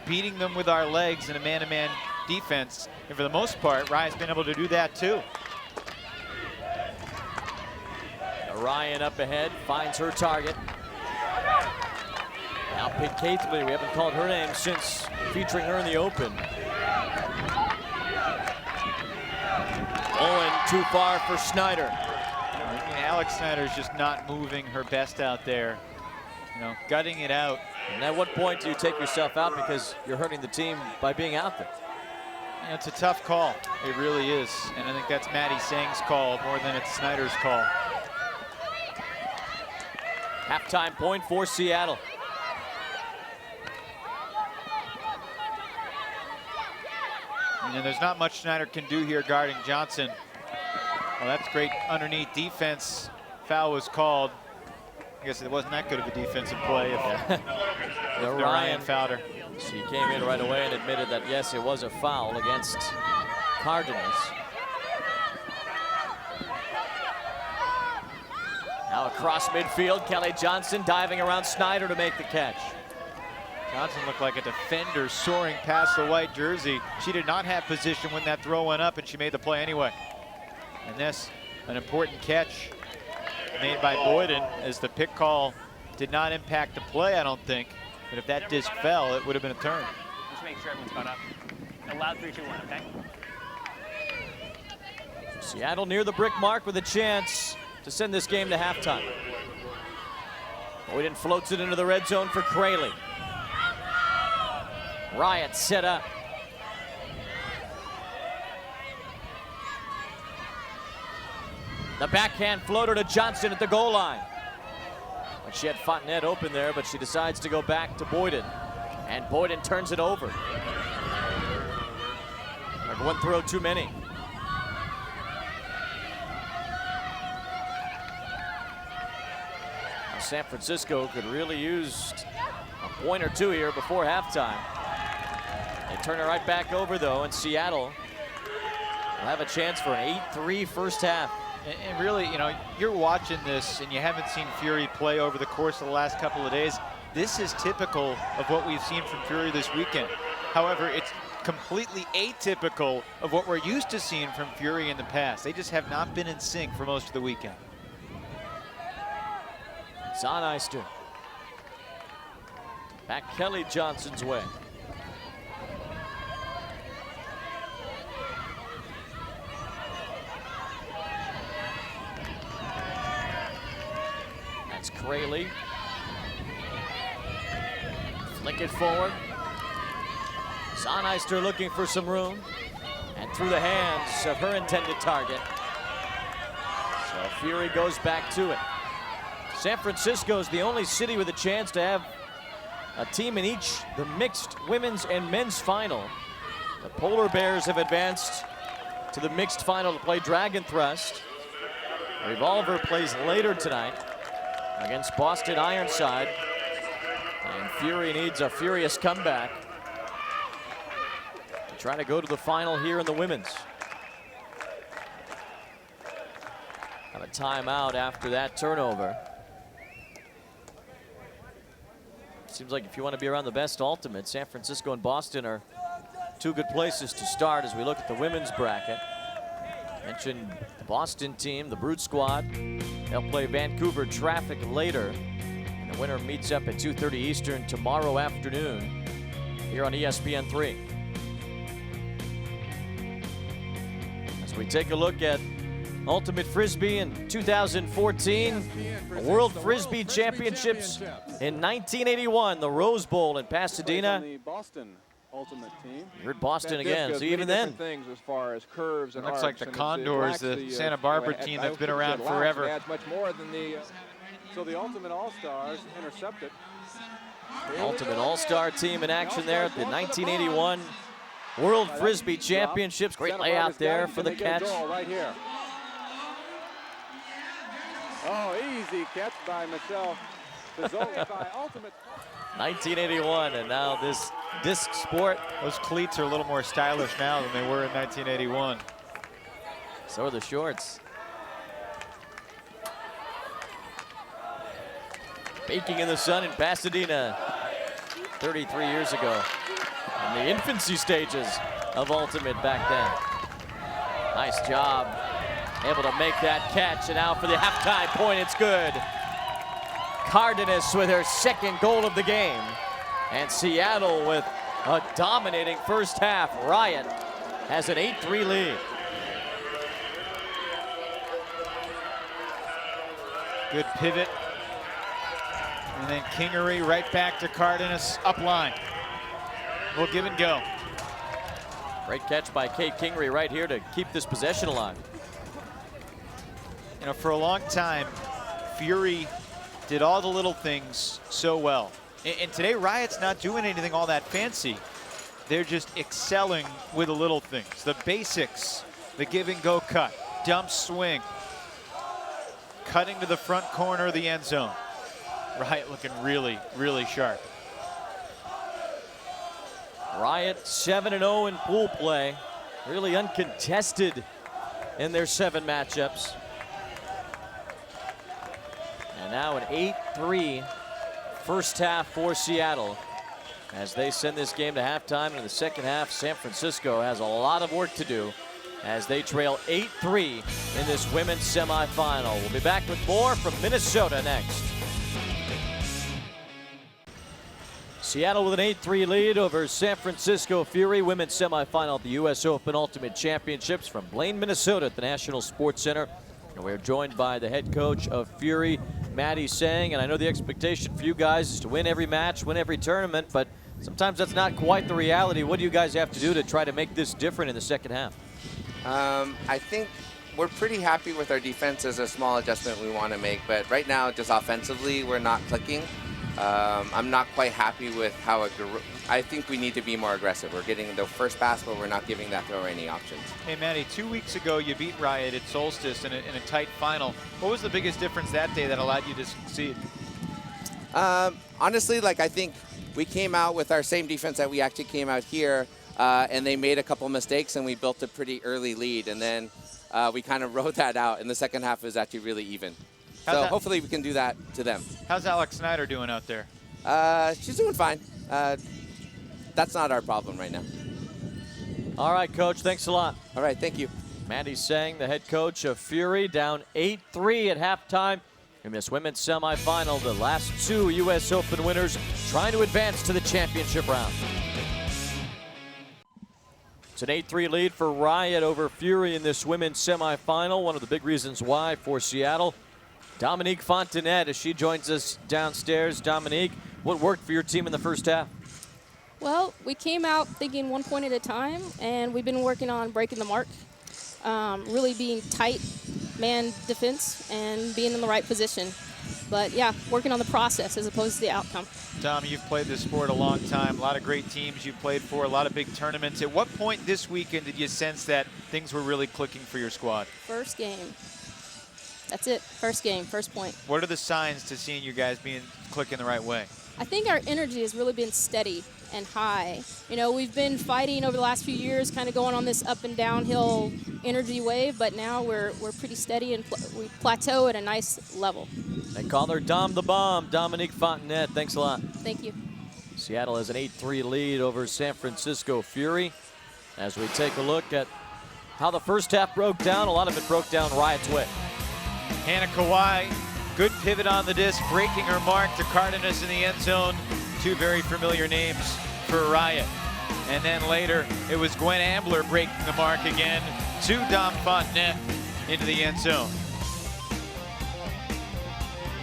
beating them with our legs in a man-to-man defense. And for the most part, Riot's been able to do that too. Ryan up ahead, finds her target. Now Pitt Caithley, we haven't called her name since featuring her in the open. Owen too far for Snyder. Alex Snyder's just not moving her best out there. Gutting it out. And at what point do you take yourself out because you're hurting the team by being out there? Yeah, it's a tough call. It really is. And I think that's Maddie Sang's call more than it's Snyder's call. Halftime point for Seattle. And there's not much Snyder can do here guarding Johnson. Well, that's great underneath defense. Foul was called. I guess it wasn't that good of a defensive play if Ryan fouled her. She came in right away and admitted that, yes, it was a foul against Cardenas. Now across midfield, Kelly Johnson diving around Snyder to make the catch. Johnson looked like a defender soaring past the white jersey. She did not have position when that throw went up, and she made the play anyway. And this, an important catch made by Boyden, as the pick call did not impact the play, I don't think. But if that disc fell, it would have been a turn. Just make sure everyone's caught up. A loud 3, 2, 1, okay? Seattle near the brick mark with a chance to send this game to halftime. Boyden floats it into the red zone for Crayley. Riot set up. The backhand floater to Johnson at the goal line. And she had Fontenette open there, but she decides to go back to Boyden. And Boyden turns it over. Like one throw too many. Now San Francisco could really use a point or two here before halftime. They turn it right back over, though, and Seattle will have a chance for an 8-3 first half. And really, you know, you're watching this and you haven't seen Fury play over the course of the last couple of days. This is typical of what we've seen from Fury this weekend. However, it's completely atypical of what we're used to seeing from Fury in the past. They just have not been in sync for most of the weekend. Zoneister. Back Kelly Johnson's way. That's Crayley. Flick it forward. Zoneister looking for some room. And through the hands of her intended target. So Fury goes back to it. San Francisco is the only city with a chance to have a team in each the mixed women's and men's final. The Polar Bears have advanced to the mixed final to play Dragon Thrust. Revolver plays later tonight against Boston Ironside. And Fury needs a furious comeback to try to go to the final here in the women's. Have a timeout after that turnover. Seems like if you want to be around the best ultimate, San Francisco and Boston are two good places to start as we look at the women's bracket. Mentioned the Boston team, the Brute Squad. They'll play Vancouver Traffic later. And the winner meets up at 2:30 Eastern tomorrow afternoon here on ESPN 3. As we take a look at Ultimate Frisbee in 2014, the World Frisbee Championships in 1981, the Rose Bowl in Pasadena. The Boston Ultimate team. You heard Boston again, so even then. Things as far as curves and looks like the Condors, the Santa Barbara team that's been around forever. Adds much more than the, so the Ultimate All-Stars intercepted. Ultimate All-Star team in action there at the 1981 World Frisbee Championships. Great layout there for the catch. Right here. Oh, easy catch by Michelle. 1981, and now this disc sport. Those cleats are a little more stylish now than they were in 1981. So are the shorts. Baking in the sun in Pasadena 33 years ago. In the infancy stages of Ultimate back then. Nice job. Able to make that catch, and now for the halftime point, it's good. Cardenas with her second goal of the game. And Seattle with a dominating first half. Riot has an 8-3 lead. Good pivot. And then Kingery right back to Cardenas, up line. We'll give and go. Great catch by Kate Kingery right here to keep this possession alive. You know, for a long time, Fury did all the little things so well. And today, Riot's not doing anything all that fancy. They're just excelling with the little things. The basics, the give and go cut, dump swing, cutting to the front corner of the end zone. Riot looking really, really sharp. Riot 7-0 in pool play. Really uncontested in their 7 matchups. And now an 8-3 first half for Seattle as they send this game to halftime. In the second half, San Francisco has a lot of work to do as they trail 8-3 in this women's semifinal. We'll be back with more from Minnesota next. Seattle with an 8-3 lead over San Francisco Fury. Women's semifinal at the U.S. Open Ultimate Championships from Blaine, Minnesota at the National Sports Center. And we're joined by the head coach of Fury, Maddie Sang. And I know the expectation for you guys is to win every match, win every tournament, but sometimes that's not quite the reality. What do you guys have to do to try to make this different in the second half? I think we're pretty happy with our defense. As a small adjustment we want to make, but right now just offensively we're not clicking. I'm not quite happy with how I think we need to be more aggressive. We're getting the first pass, but we're not giving that thrower any options. Hey, Maddie, 2 weeks ago you beat Riot at Solstice in a tight final. What was the biggest difference that day that allowed you to succeed? Honestly, like, I think we came out with our same defense that we actually came out here, and they made a couple mistakes, and we built a pretty early lead, and then we kind of rode that out, and the second half was actually really even. So hopefully we can do that to them. How's Alex Snyder doing out there? She's doing fine. That's not our problem right now. All right, Coach, thanks a lot. All right, thank you. Maddie Sang, the head coach of Fury, down 8-3 at halftime in this women's semifinal. The last 2 U.S. Open winners trying to advance to the championship round. It's an 8-3 lead for Riot over Fury in this women's semifinal. One of the big reasons why for Seattle. Dominique Fontenette, as she joins us downstairs. Dominique, what worked for your team in the first half? Well, we came out thinking 1 point at a time, and we've been working on breaking the mark, really being tight man defense and being in the right position. But yeah, working on the process as opposed to the outcome. Dom, you've played this sport a long time, a lot of great teams you've played for, a lot of big tournaments. At what point this weekend did you sense that things were really clicking for your squad? First game. That's it. First game, first point. What are the signs to seeing you guys clicking the right way? I think our energy has really been steady and high. You know, we've been fighting over the last few years, kind of going on this up and downhill energy wave, but now we're pretty steady and we plateau at a nice level. They call her Dom the Bomb, Dominique Fontenette. Thanks a lot. Thank you. Seattle has an 8-3 lead over San Francisco Fury. As we take a look at how the first half broke down, a lot of it broke down Riot's way. Hannah Kawhi, good pivot on the disc, breaking her mark to Cardenas in the end zone. 2 very familiar names for Riot. And then later, it was Gwen Ambler breaking the mark again to Dom Fontenette into the end zone.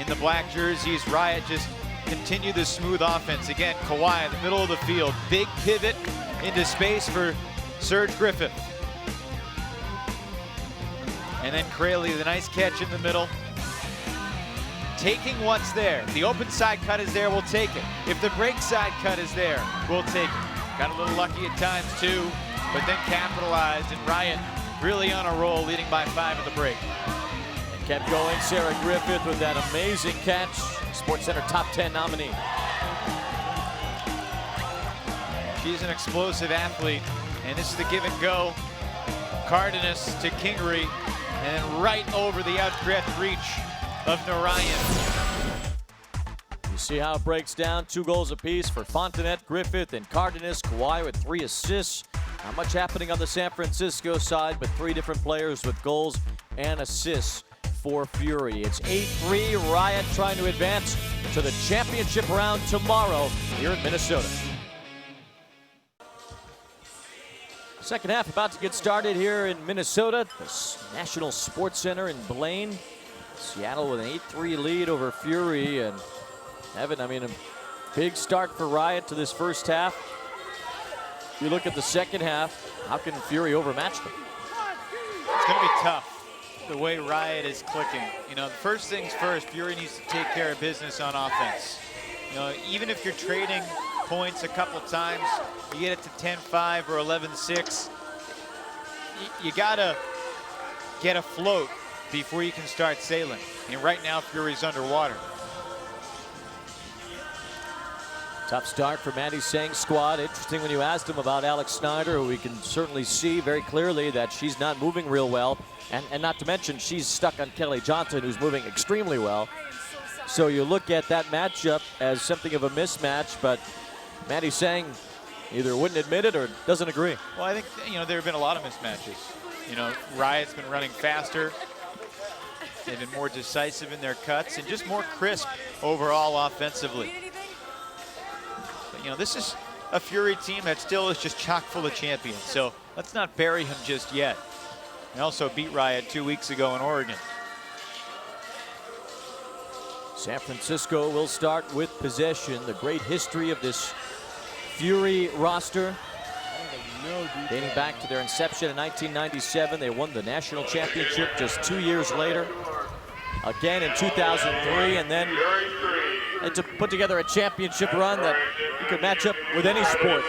In the black jerseys, Riot just continued the smooth offense. Again, Kawhi in the middle of the field. Big pivot into space for Serge Griffith. And then Crayley, the nice catch in the middle. Taking what's there. The open side cut is there, we'll take it. If the break side cut is there, we'll take it. Got a little lucky at times too, but then capitalized, and Riot really on a roll, leading by 5 at the break. And kept going, Sarah Griffith with that amazing catch. SportsCenter top 10 nominee. She's an explosive athlete, and this is the give and go. Cardenas to Kingery, and right over the outstretched reach of Narayan. You see how it breaks down, 2 goals apiece for Fontenette, Griffith, and Cardenas. Kawhi with 3 assists. Not much happening on the San Francisco side, but 3 different players with goals and assists for Fury. It's 8-3, Riot trying to advance to the championship round tomorrow here in Minnesota. Second half about to get started here in Minnesota, the National Sports Center in Blaine. Seattle with an 8-3 lead over Fury. And Evan, I mean, a big start for Riot to this first half. You look at the second half, How can Fury overmatch them? It's going to be tough, the way Riot is clicking. You know, first things first, Fury needs to take care of business on offense. You know, even if you're trading points a couple times, you get it to 10-5 or 11-6, you got to get afloat before you can start sailing. And right now, Fury's underwater. Tough start for Maddie Sang's squad. Interesting when you asked him about Alex Snyder, who we can certainly see very clearly that she's not moving real well. And not to mention, she's stuck on Kelly Johnson, who's moving extremely well. So you look at that matchup as something of a mismatch, but Maddie Sang either wouldn't admit it or doesn't agree. Well, I think, you know, there have been a lot of mismatches. You know, Riot's been running faster. They've been more decisive in their cuts and just more crisp overall offensively. But, you know, this is a Fury team that still is just chock full of champions. So let's not bury him just yet. They also beat Riot 2 weeks ago in Oregon. San Francisco will start with possession. The great history of this Fury roster, dating back to their inception in 1997. They won the national championship just 2 years later, again in 2003, and then to put together a championship run that you could match up with any sport.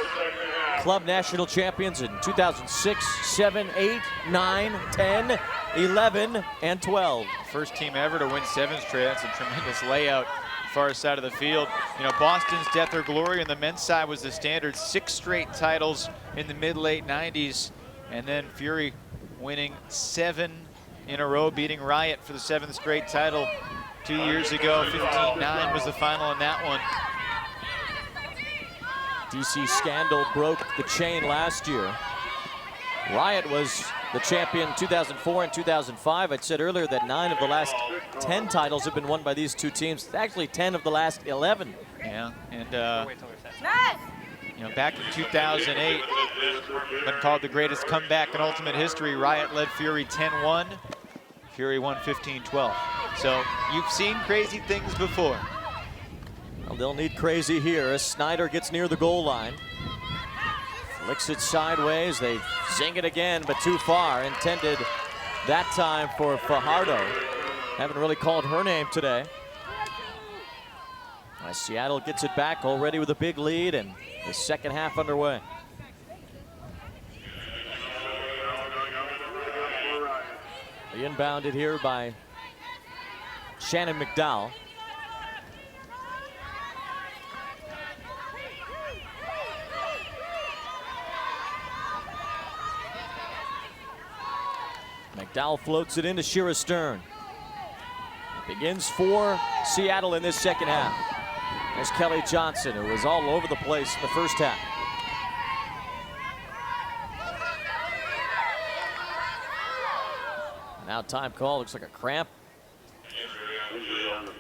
Club national champions in 2006, 7, 8, 9, 10, 11, and 12. First team ever to win 7 straight. That's a tremendous layout. Far side of the field. You know, Boston's death or glory on the men's side was the standard. 6 straight titles in the mid-late 90s. And then Fury winning 7 in a row, beating Riot for the 7th straight title 2 years ago. 15-9 was the final in that one. DC Scandal broke the chain last year. Riot was the champion 2004 and 2005. I'd said earlier that 9 of the last 10 titles have been won by these two teams. Actually, 10 of the last 11. Yeah, and you know, back in 2008, been called the greatest comeback in Ultimate history. Riot led Fury 10-1. Fury won 15-12. So you've seen crazy things before. Well, they'll need crazy here as Snyder gets near the goal line. Flicks it sideways, they zing it again, but too far. Intended that time for Fajardo. Haven't really called her name today. Seattle gets it back already with a big lead and the second half underway. Inbounded here by Shannon McDowell. McDowell floats it into Shira Stern. Begins for Seattle in this second half. There's Kelly Johnson, who was all over the place in the first half. Now time call, looks like a cramp.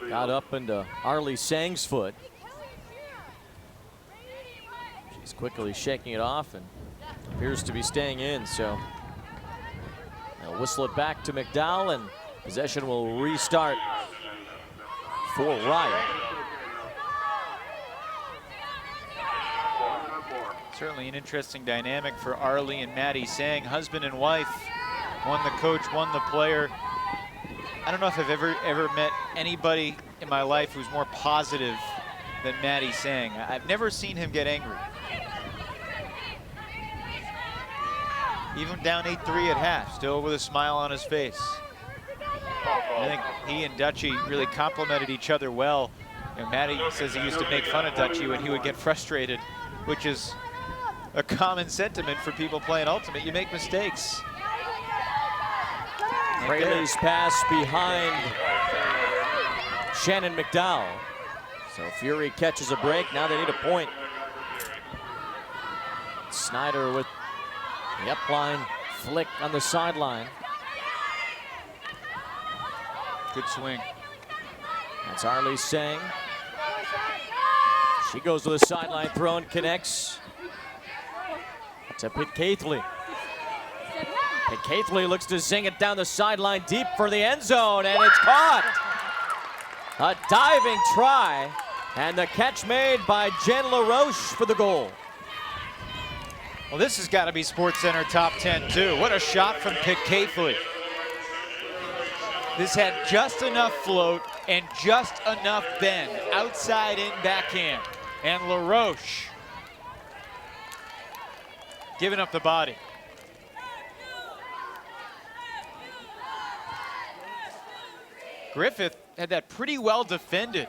Got up into Arlie Sang's foot. She's quickly shaking it off and appears to be staying in, so they'll whistle it back to McDowell and possession will restart for Riot. Certainly an interesting dynamic for Arlie and Maddie Sang, husband and wife. One the coach, one the player. I don't know if I've ever met anybody in my life who's more positive than Maddie Sang. I've never seen him get angry. Even down 8-3 at half, still with a smile on his face. I think he and Dutchie really complemented each other well. You know, Maddie says he used to make fun of Dutchie when he would get frustrated, which is a common sentiment for people playing Ultimate. You make mistakes. Fraley's pass behind Shannon McDowell. So Fury catches a break. Now they need a point. Snyder with the up-line flick on the sideline. Good swing. That's Arlie Sang. She goes with a sideline throw and connects to Pitt Caithley. Pitt Caithley looks to zing it down the sideline deep for the end zone, and it's caught. A diving try, and the catch made by Jen LaRoche for the goal. Well, this has got to be SportsCenter top 10 too. What a shot from Pick Kafley. This had just enough float and just enough bend. Outside in backhand. And LaRoche giving up the body. Griffith had that pretty well defended.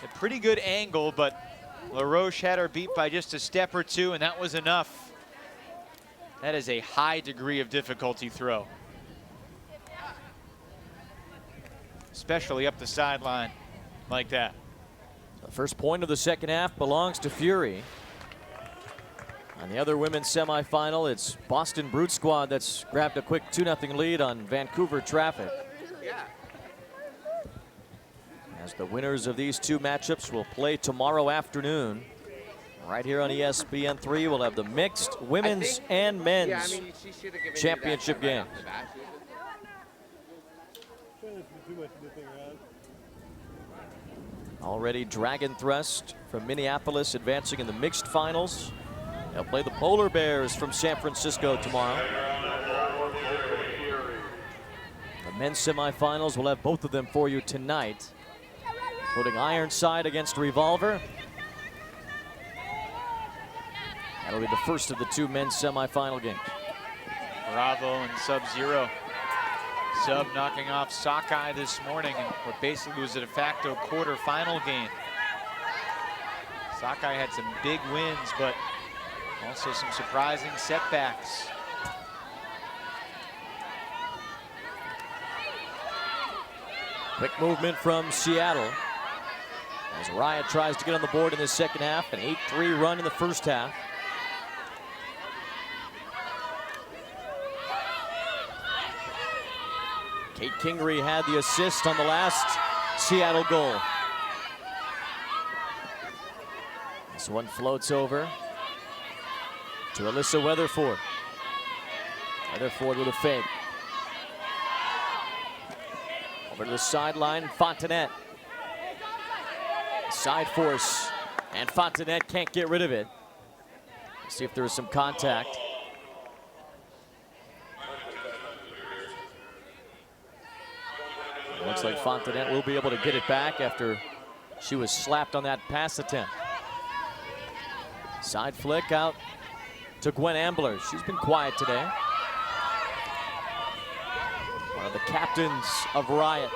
A pretty good angle, but LaRoche had her beat by just a step or two, and that was enough. That is a high degree of difficulty throw. Especially up the sideline like that. The first point of the second half belongs to Fury. On the other women's semifinal, it's Boston Brute Squad that's grabbed a quick 2-0 lead on Vancouver Traffic. As the winners of these two matchups will play tomorrow afternoon. Right here on ESPN3, we'll have the mixed women's and men's championship game. Already Dragon Thrust from Minneapolis advancing in the mixed finals. They'll play the Polar Bears from San Francisco tomorrow. The men's semifinals, we'll have both of them for you tonight, including Ironside against Revolver. That'll be the first of the two men's semifinal games. Bravo and Sub-Zero. Sub knocking off Sockeye this morning in what basically was a de facto quarterfinal game. Sockeye had some big wins, but also some surprising setbacks. Quick movement from Seattle as Riot tries to get on the board in the second half. An 8-3 run in the first half. Kate Kingery had the assist on the last Seattle goal. This one floats over to Alyssa Weatherford. Weatherford with a fake. Over to the sideline, Fontenette. Side force, and Fontenette can't get rid of it. Let's see if there was some contact. Looks like Fontenette will be able to get it back after she was slapped on that pass attempt. Side flick out to Gwen Ambler. She's been quiet today. One of the captains of Riot.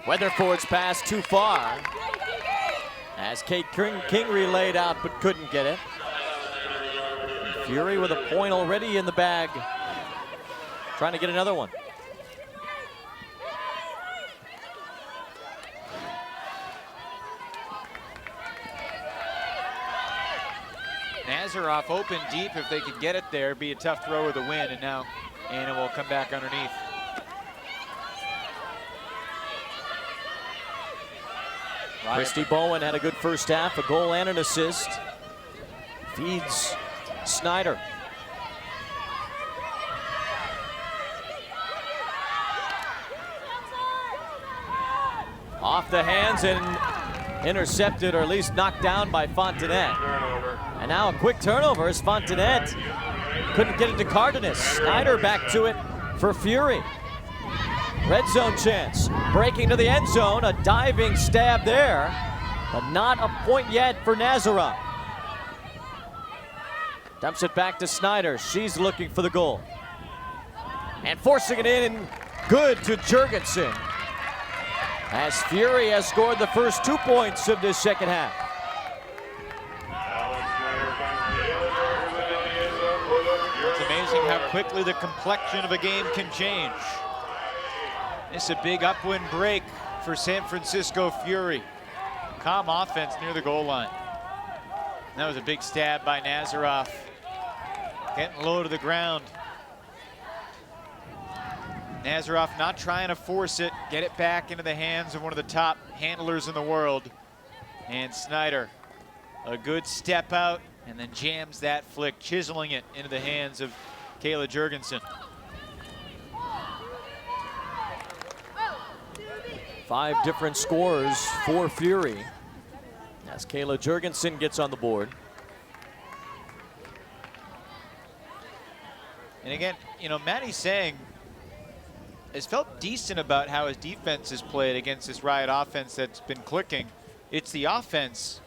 Weatherford's pass too far as Kate Kingery laid out but couldn't get it. Fury with a point already in the bag, trying to get another one. Nazaroff open deep. If they could get it there, be a tough throw with a win, and now Anna will come back underneath. Christy Bowen had a good first half, a goal and an assist. Feeds Snyder. Off the hands and intercepted, or at least knocked down by Fontenette. And now a quick turnover as Fontenette couldn't get it to Cardenas. Snyder back to it for Fury. Red zone chance, breaking to the end zone, a diving stab there, but not a point yet for Nazaroff. Dumps it back to Snyder. She's looking for the goal. And forcing it in, good to Jurgensen. As Fury has scored the first 2 points of this second half. It's amazing how quickly the complexion of a game can change. It's a big upwind break for San Francisco Fury. Calm offense near the goal line. That was a big stab by Nazaroff. Getting low to the ground. Nazaroff not trying to force it, get it back into the hands of one of the top handlers in the world. And Snyder, a good step out, and then jams that flick, chiseling it into the hands of Kayla Jurgensen. 5 different scores for Fury as Kayla Jurgensen gets on the board. And again, you know, Matty Sang has felt decent about how his defense has played against this Riot offense that's been clicking. It's the offense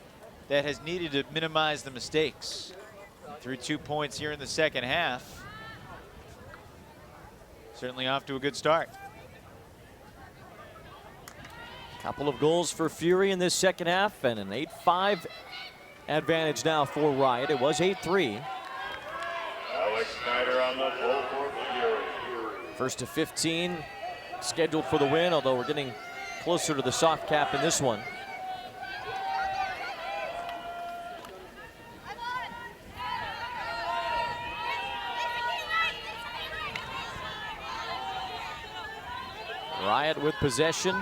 that has needed to minimize the mistakes. Through 2 points here in the second half. Certainly off to a good start. Couple of goals for Fury in this second half and an 8-5 advantage now for Riot. It was 8-3. Alex Snyder on the full court for Fury. First to 15 scheduled for the win, although we're getting closer to the soft cap in this one. Riot with possession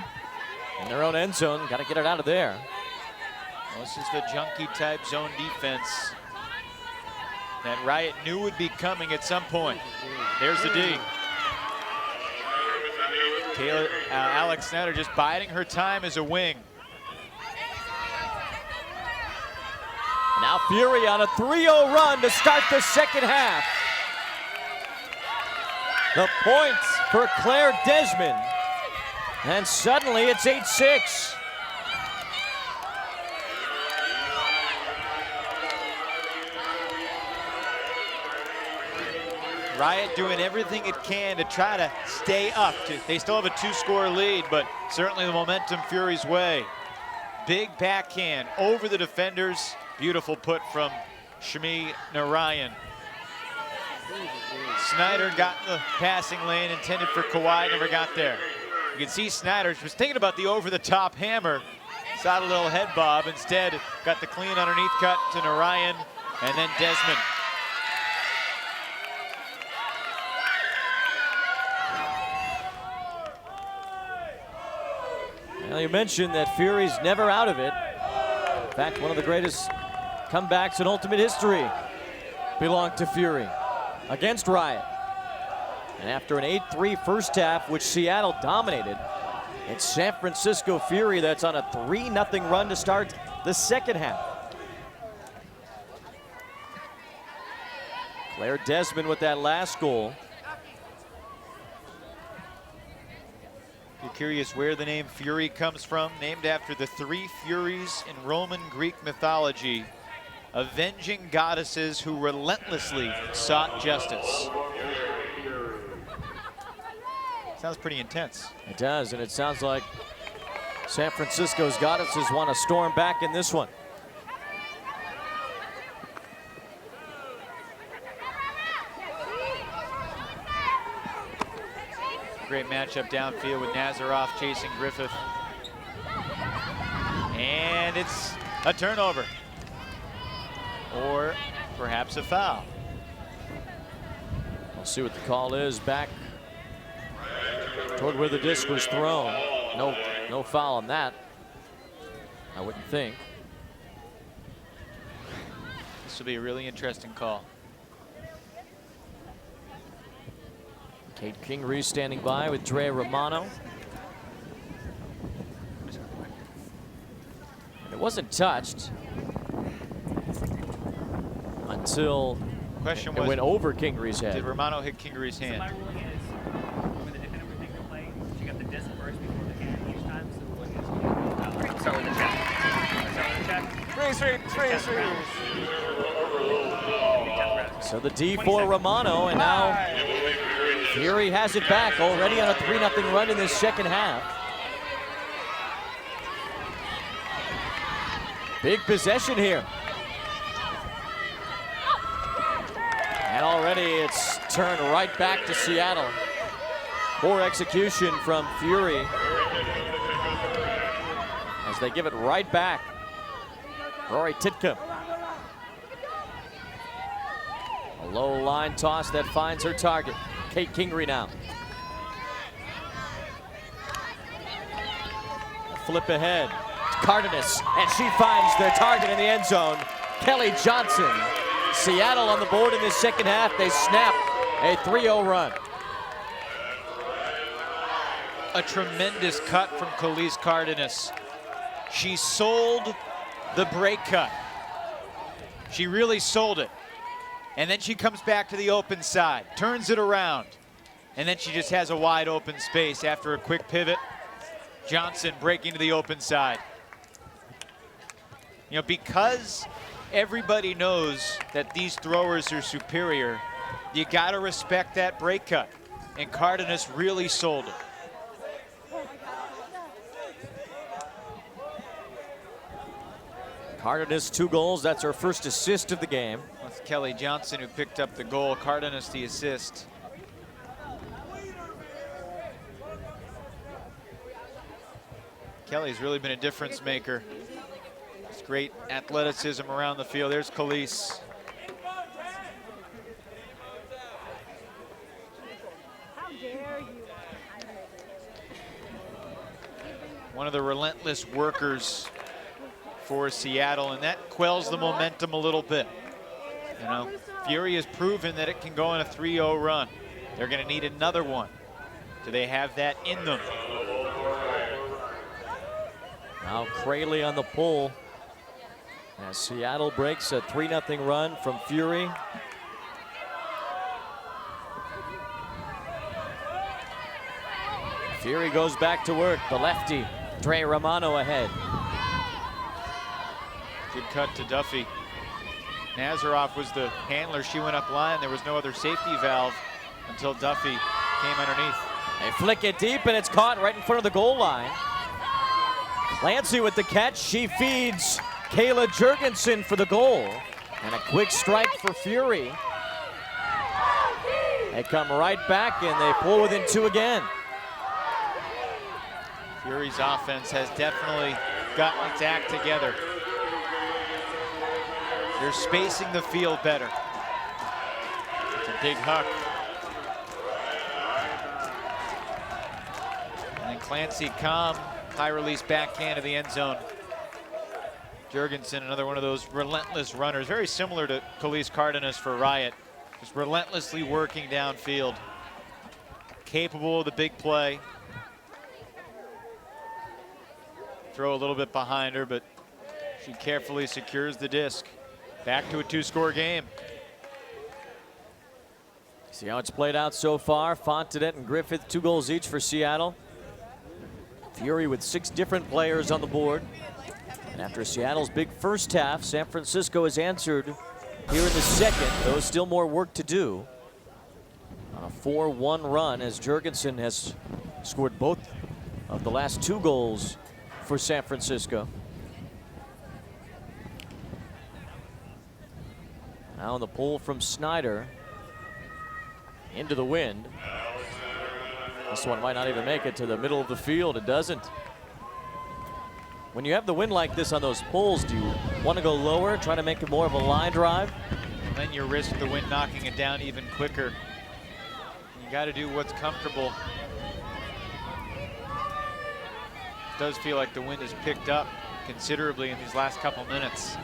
in their own end zone. Got to get it out of there. Well, this is the junkie type zone defense that Riot knew would be coming at some point. There's the D. Alex Snyder just biding her time as a wing. Now Fury on a 3-0 run to start the second half. The points for Claire Desmond. And suddenly it's 8-6. Riot doing everything it can to try to stay up. They still have a 2-score lead, but certainly the momentum Fury's way. Big backhand over the defenders. Beautiful put from Shmi Narayan. Snyder got in the passing lane intended for Kawhi, never got there. You can see Snyder was thinking about the over-the-top hammer. Saw a little head bob. Instead, got the clean underneath cut to Narayan and then Desmond. Well, you mentioned that Fury's never out of it. In fact, one of the greatest comebacks in Ultimate history belonged to Fury against Riot. And after an 8-3 first half, which Seattle dominated, it's San Francisco Fury that's on a 3-0 run to start the second half. Claire Desmond with that last goal. If you're curious where the name Fury comes from, named after the 3 Furies in Roman Greek mythology, avenging goddesses who relentlessly sought justice. Sounds pretty intense. It does, and it sounds like San Francisco's goddesses want to storm back in this one. Great matchup downfield with Nazaroff chasing Griffith. And it's a turnover. Or perhaps a foul. We'll see what the call is. Back toward where the disc was thrown. No foul on that, I wouldn't think. This will be a really interesting call. Kate Kingery standing by with Dre Romano. And it wasn't touched until Question it was, went over Kingery's head. did Romano hit Kingery's hand? My ruling is when the defender was taking the play, she got the disc first before the hand each time. So the ruling is start with the check. Start with the check. So the D for Romano, and now Fury has it back already on a 3-0 run in this second half. Big possession here. And already it's turned right back to Seattle. Poor execution from Fury as they give it right back. Rory Titcomb. A low line toss that finds her target. Kate Kingery now. A flip ahead. Cardenas, and she finds their target in the end zone. Kelly Johnson. Seattle on the board in this second half. They snap a 3-0 run. a tremendous cut from Khalees Cardenas. She sold the break cut. She really sold it. And then she comes back to the open side, turns it around, and then she just has a wide open space after a quick pivot. Johnson breaking to the open side. You know, because everybody knows that these throwers are superior, you gotta respect that break cut. And Cardenas really sold it. Cardenas 2 goals, that's her first assist of the game. That's Kelly Johnson who picked up the goal, Cardenas the assist. Kelly's really been a difference maker. It's great athleticism around the field. There's Khalees. One of the relentless workers for Seattle, and that quells the momentum a little bit. You know, Fury has proven that it can go on a 3-0 run. They're going to need another one. Do they have that in them? Now Crayley on the pull as Seattle breaks a 3-0 run from Fury. Fury goes back to work. The lefty, Dre Romano ahead. Good cut to Duffy. Nazaroff was the handler. She went up line. There was no other safety valve until Duffy came underneath. They flick it deep, and it's caught right in front of the goal line. Clancy with the catch. She feeds Kayla Jurgensen for the goal. And a quick strike for Fury. They come right back, and they pull within 2 again. Fury's offense has definitely gotten its act together. They're spacing the field better. It's a big huck. And then Clancy calm, high release backhand to the end zone. Jurgensen, another one of those relentless runners, very similar to Khalees Cardenas for Riot. Just relentlessly working downfield. Capable of the big play. Throw a little bit behind her, but she carefully secures the disc. Back to a 2-score game. See how it's played out so far. Fontanet and Griffith, 2 goals each for Seattle. Fury with 6 different players on the board. And after Seattle's big first half, San Francisco has answered here in the second, though still more work to do. On a 4-1 run as Jurgensen has scored both of the last 2 goals for San Francisco. Now on the pull from Snyder into the wind. This one might not even make it to the middle of the field. It doesn't. When you have the wind like this on those pulls, do you want to go lower, try to make it more of a line drive? Then you risk the wind knocking it down even quicker. You got to do what's comfortable. It does feel like the wind has picked up considerably in these last couple minutes.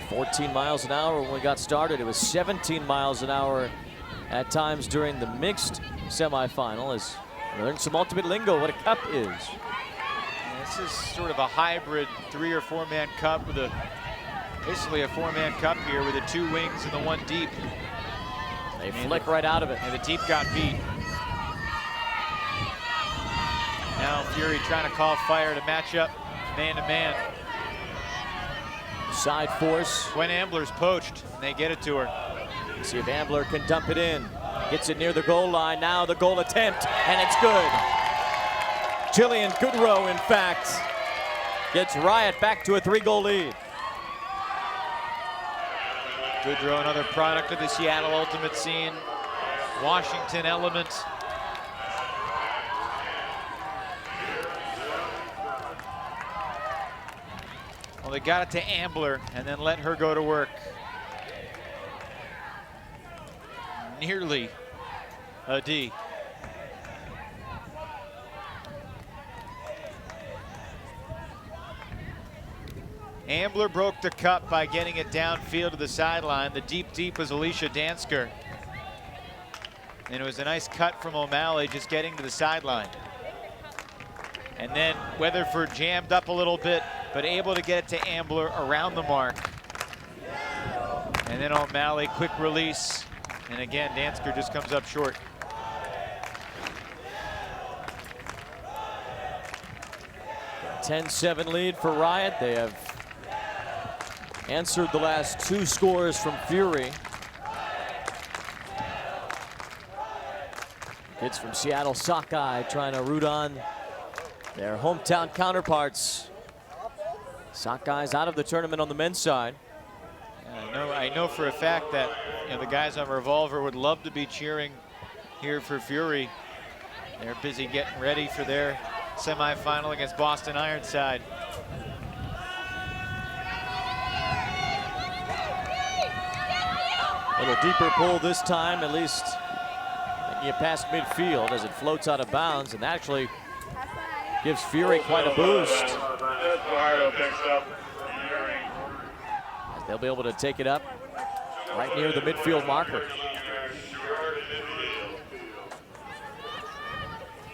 14 miles an hour when we got started. It was 17 miles an hour at times during the mixed semifinal. As we learned some ultimate lingo, what a cup is. This is sort of a hybrid 3 or 4 man cup with basically a 4-man cup here with the 2 wings and the 1 deep. They flick right out of it. And the deep got beat. Now Fury trying to call fire to match up man-to-man. Side force. Gwen Ambler's poached, and they get it to her. See if Ambler can dump it in. Gets it near the goal line. Now the goal attempt, and it's good. Jillian Goodrow, in fact, gets Riot back to a 3-goal lead. Goodrow, another product of the Seattle Ultimate scene. Washington element. Well, they got it to Ambler and then let her go to work. Nearly a D. Ambler broke the cup by getting it downfield to the sideline. The deep was Alicia Dansker. And it was a nice cut from O'Malley just getting to the sideline. And then Weatherford jammed up a little bit, but able to get it to Ambler around the mark. And then O'Malley, quick release. And again, Dansker just comes up short. A 10-7 lead for Riot. They have answered the last 2 scores from Fury. Kids from Seattle Sockeye trying to root on their hometown counterparts. Sockeyes out of the tournament on the men's side. I know for a fact that the guys on Revolver would love to be cheering here for Fury. They're busy getting ready for their semifinal against Boston Ironside. A little deeper pull this time, at least making it past midfield as it floats out of bounds, and that actually gives Fury quite a boost. They'll be able to take it up right near the midfield marker.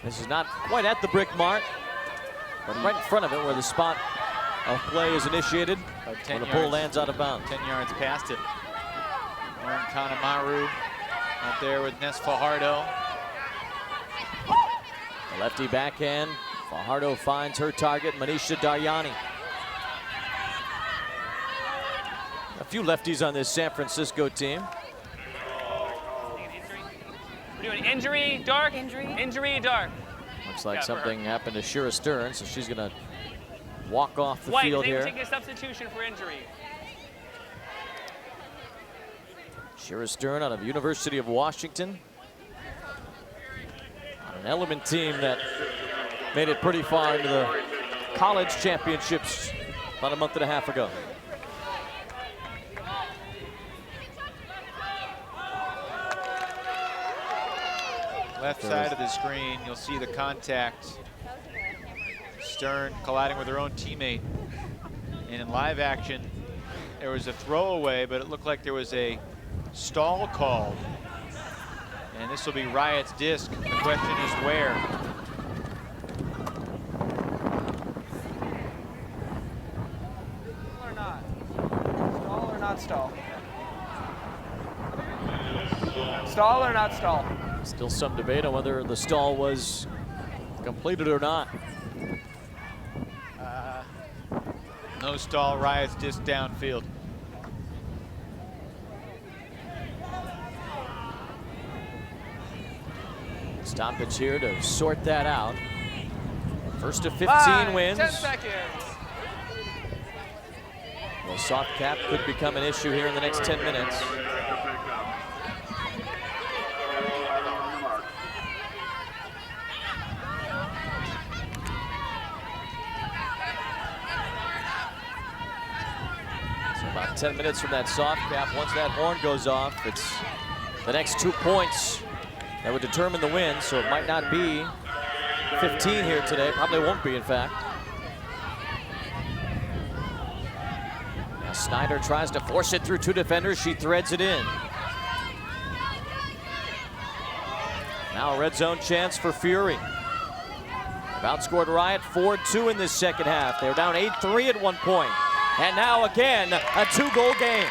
This is not quite at the brick mark, but right in front of it where the spot of play is initiated when the pull lands out of bounds. 10 yards past it. Lauren Kanemaru out there with Nes Fajardo. The lefty backhand. Fajardo finds her target, Manisha Daryani. A few lefties on this San Francisco team. We're doing injury, dark. Injury, dark. Looks like something happened to Shira Stern, so she's going to walk off the field here. Take a substitution for injury. Shira Stern out of University of Washington. On an Element team that made it pretty far into the college championships about a month and a half ago. Left side of the screen, you'll see the contact. Stern colliding with her own teammate. And in live action, there was a throwaway, but it looked like there was a stall called. And this will be Riot's disc. The question is where? Or not? Stall or not stall? Stall or not stall? Still some debate on whether the stall was completed or not. No stall, Riot's disc downfield. Stoppage here to sort that out. First to 15 wins. 10 seconds. Well, soft cap could become an issue here in the next 10 minutes. So about 10 minutes from that soft cap. Once that horn goes off, it's the next 2 points that would determine the win, so it might not be 15 here today. Probably won't be, in fact. Now Snyder tries to force it through 2 defenders. She threads it in. Now a red zone chance for Fury. They've outscored Riot 4-2 in this second half. They were down 8-3 at one point. And now again, a 2-goal game.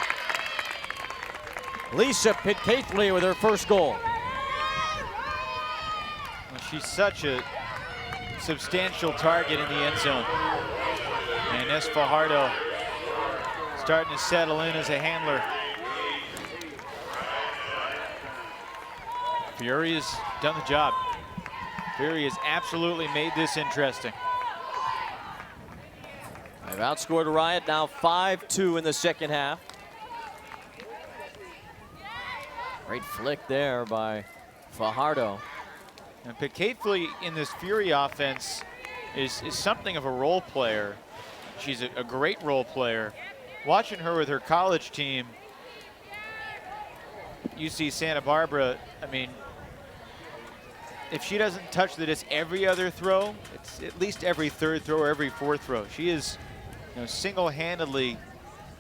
Lisa Pitcaithley with her first goal. She's such a substantial target in the end zone. And Nes Fajardo starting to settle in as a handler. Fury has done the job. Fury has absolutely made this interesting. They've outscored Riot now 5-2 in the second half. Great flick there by Fajardo. And Pitcaithley in this Fury offense is something of a role player. She's a great role player. Watching her with her college team, UC Santa Barbara, I mean, if she doesn't touch the disc every other throw, it's at least every third throw or every fourth throw. She is single-handedly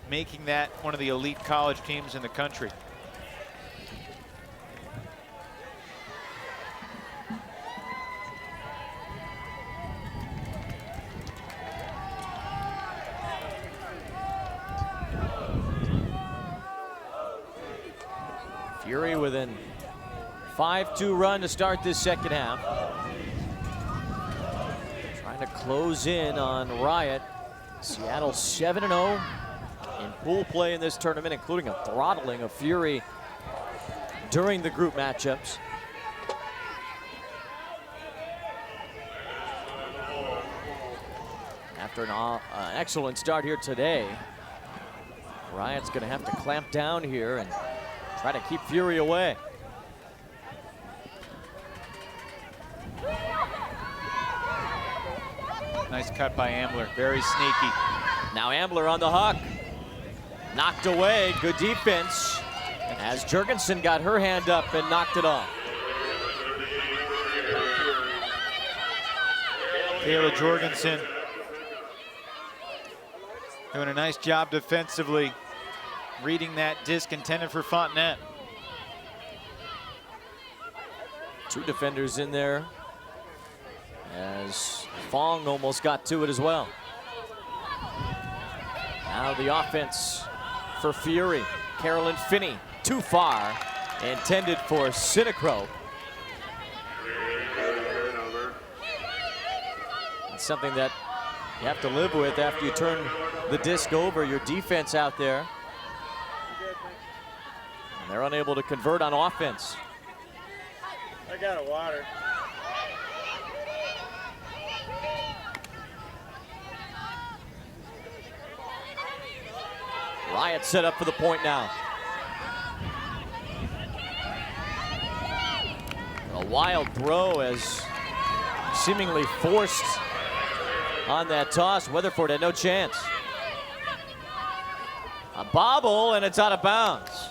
making that one of the elite college teams in the country. Fury within 5-2 run to start this second half. Trying to close in on Riot. Seattle 7-0 in pool play in this tournament, including a throttling of Fury during the group matchups. After an excellent start here today, Riot's going to have to clamp down here and try to keep Fury away. Nice cut by Ambler, very sneaky. Now Ambler on the hook. Knocked away, good defense. As Jurgensen got her hand up and knocked it off. Kayla Jorgensen doing a nice job defensively, reading that disc intended for Fontenette. Two defenders in there, as Fong almost got to it as well. Now the offense for Fury. Carolyn Finney, too far, intended for Sinacro. It's something that you have to live with after you turn the disc over, your defense out there. And they're unable to convert on offense. I got a water. Riot set up for the point now. A wild throw as seemingly forced on that toss. Weatherford had no chance. A bobble and it's out of bounds.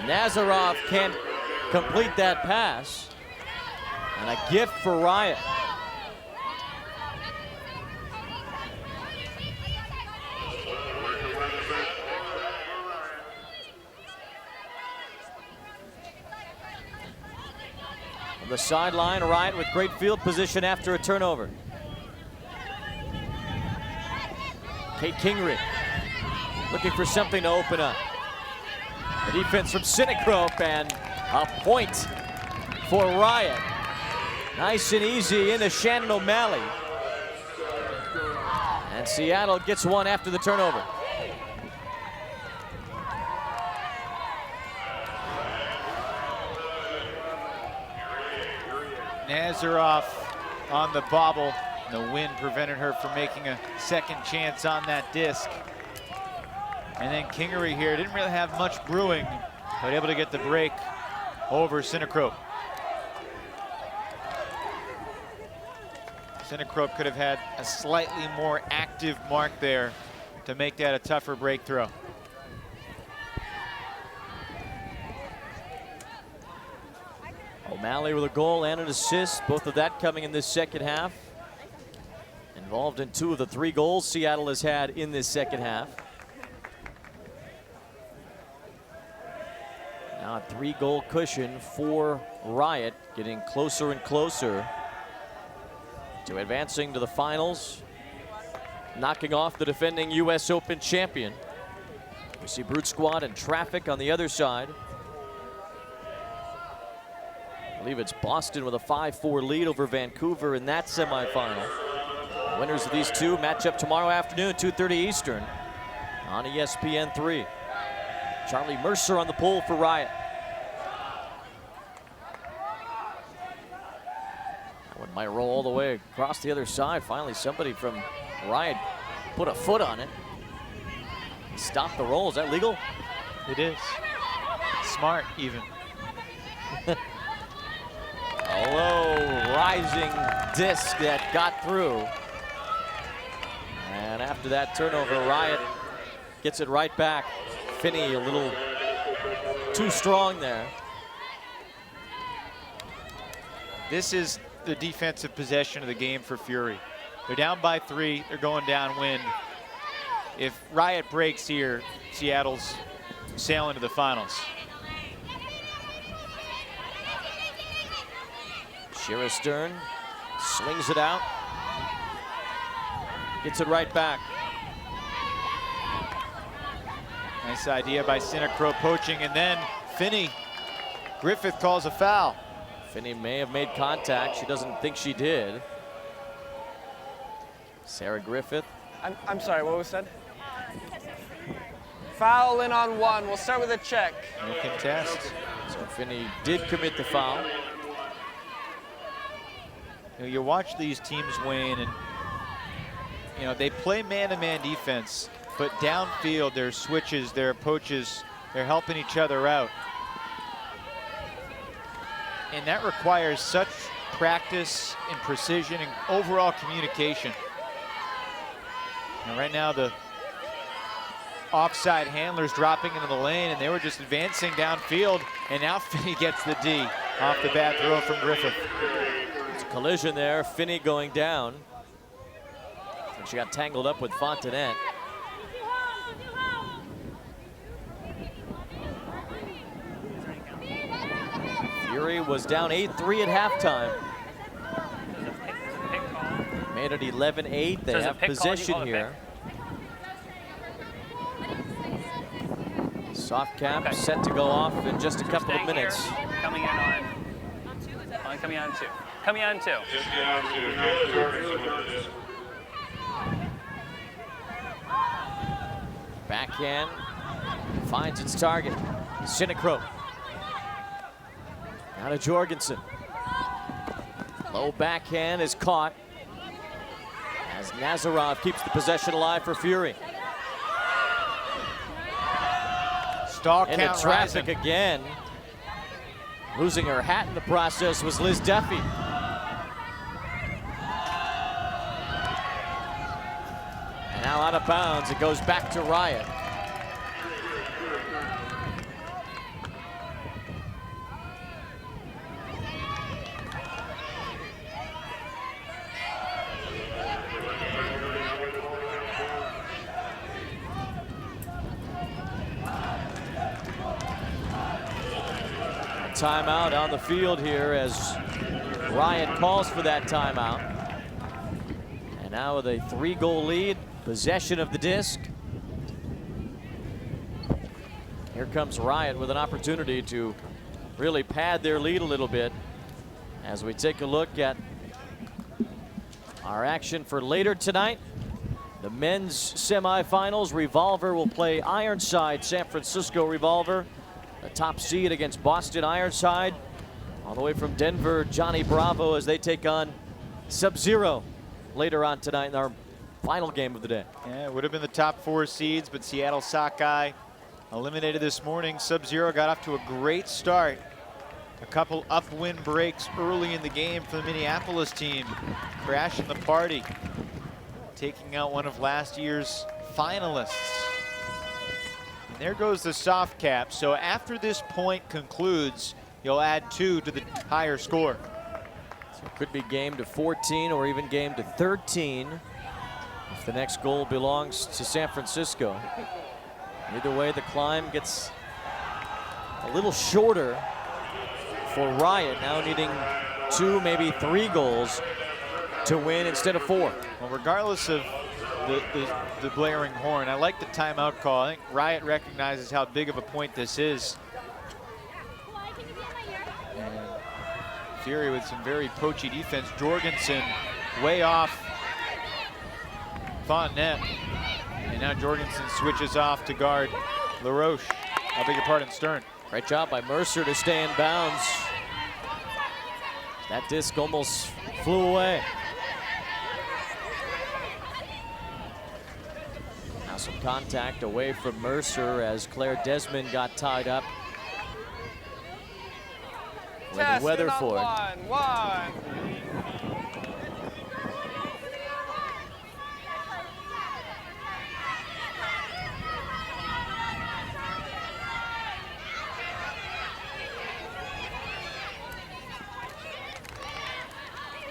Nazarov can't complete that pass. And a gift for Riot. On the sideline, Riot with great field position after a turnover. Kate Kingery looking for something to open up. The defense from Sinacrope and a point for Riot. Nice and easy into Shannon O'Malley. And Seattle gets one after the turnover. Nazarov on the bobble. The wind prevented her from making a second chance on that disc. And then Kingery here didn't really have much brewing, but able to get the break over Sinacrope. Sinacrope could have had a slightly more active mark there to make that a tougher breakthrough. O'Malley with a goal and an assist, both of that coming in this second half. Involved in 2 of the 3 goals Seattle has had in this second half. Now a 3-goal cushion for Riot, getting closer and closer to advancing to the finals, knocking off the defending US Open champion. We see Brute Squad and Traffic on the other side. I believe it's Boston with a 5-4 lead over Vancouver in that semifinal. Winners of these two match up tomorrow afternoon, 2:30 Eastern on ESPN 3. Charlie Mercer on the pole for Riot. That one might roll all the way across the other side. Finally, somebody from Riot put a foot on it. Stop the roll. Is that legal? It is. Smart, even. A low rising disc that got through. And after that turnover, Riot gets it right back. Finney a little too strong there. This is the defensive possession of the game for Fury. They're down by 3, they're going downwind. If Riot breaks here, Seattle's sailing to the finals. Shira Stern swings it out. Gets it right back. Nice idea by Sinacro poaching, and then Finney. Griffith calls a foul. Finney may have made contact. She doesn't think she did. Sarah Griffith. I'm sorry, what was said? Foul in on one. We'll start with a check. No contest. So Finney did commit the foul. You watch these teams, Wayne, and they play man-to-man defense, but downfield, their switches, their approaches, they're helping each other out. And that requires such practice and precision and overall communication. And right now, the offside handlers dropping into the lane, and they were just advancing downfield, and now Finney gets the D off the bad throw from Griffith. It's a collision there, Finney going down. And she got tangled up with Fontenette. Fury was down 8-3 at halftime. Made it 11-8. They have possession here. Soft cap set to go off in just a couple of minutes. Coming in on coming on two. Coming on two. Backhand finds its target. Sinacro. Now to Jorgensen. Low backhand is caught as Nazarov keeps the possession alive for Fury. Stall into count traffic rising. again. Losing her hat in the process was Liz Duffy. And now out of bounds, it goes back to Riot. Timeout on the field here as Riot calls for that timeout. And now with a 3-goal lead, possession of the disc. Here comes Riot with an opportunity to really pad their lead a little bit as we take a look at our action for later tonight. The men's semifinals. Revolver will play Ironside, San Francisco Revolver. The top seed against Boston Ironside. All the way from Denver, Johnny Bravo as they take on Sub-Zero later on tonight in our final game of the day. Yeah, it would have been the top 4 seeds, but Seattle Sockeye eliminated this morning. Sub-Zero got off to a great start. A couple upwind breaks early in the game for the Minneapolis team. Crashing the party. Taking out one of last year's finalists. There goes the soft cap. So after this point concludes, you'll add 2 to the higher score. So it could be game to 14 or even game to 13 if the next goal belongs to San Francisco. Either way, the climb gets a little shorter for Riot, now needing 2, maybe 3 goals to win instead of 4. Well, regardless of the blaring horn, I like the timeout call. I think Riot recognizes how big of a point this is. And Fury with some very poachy defense. Jorgensen way off Fontenette. And now Jorgensen switches off to guard LaRoche. I beg your pardon, Stern. Great job by Mercer to stay in bounds. That disc almost flew away. Some contact away from Mercer as Claire Desmond got tied up with Weatherford. One.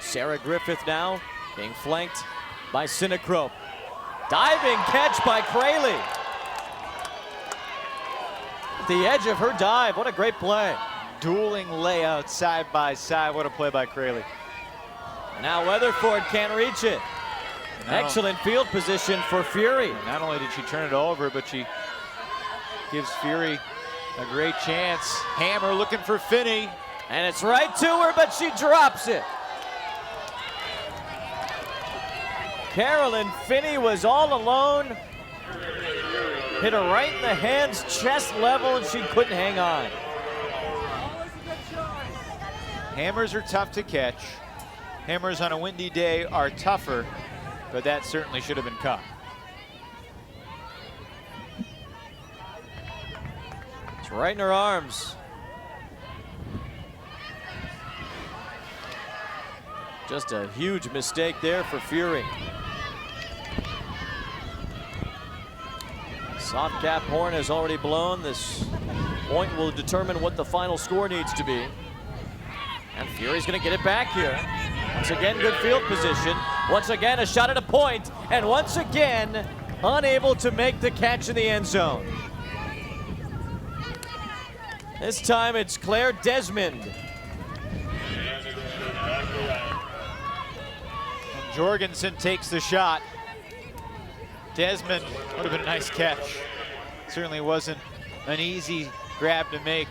Sarah Griffith now being flanked by Sinacro. Diving catch by Crayley. At the edge of her dive, what a great play. Dueling layout side by side, what a play by Crayley. Now Weatherford can't reach it. Excellent field position for Fury. Not only did she turn it over, but she gives Fury a great chance. Hammer looking for Finney. And it's right to her, but she drops it. Carolyn Finney was all alone. Hit her right in the hands, chest level, and she couldn't hang on. Hammers are tough to catch. Hammers on a windy day are tougher, but that certainly should have been caught. It's right in her arms. Just a huge mistake there for Fury. Soft cap horn has already blown. This point will determine what the final score needs to be. And Fury's gonna get it back here. Once again, good field position. Once again, a shot at a point. And once again, unable to make the catch in the end zone. This time it's Claire Desmond. And Jorgensen takes the shot. Desmond would have been a nice catch. Certainly wasn't an easy grab to make.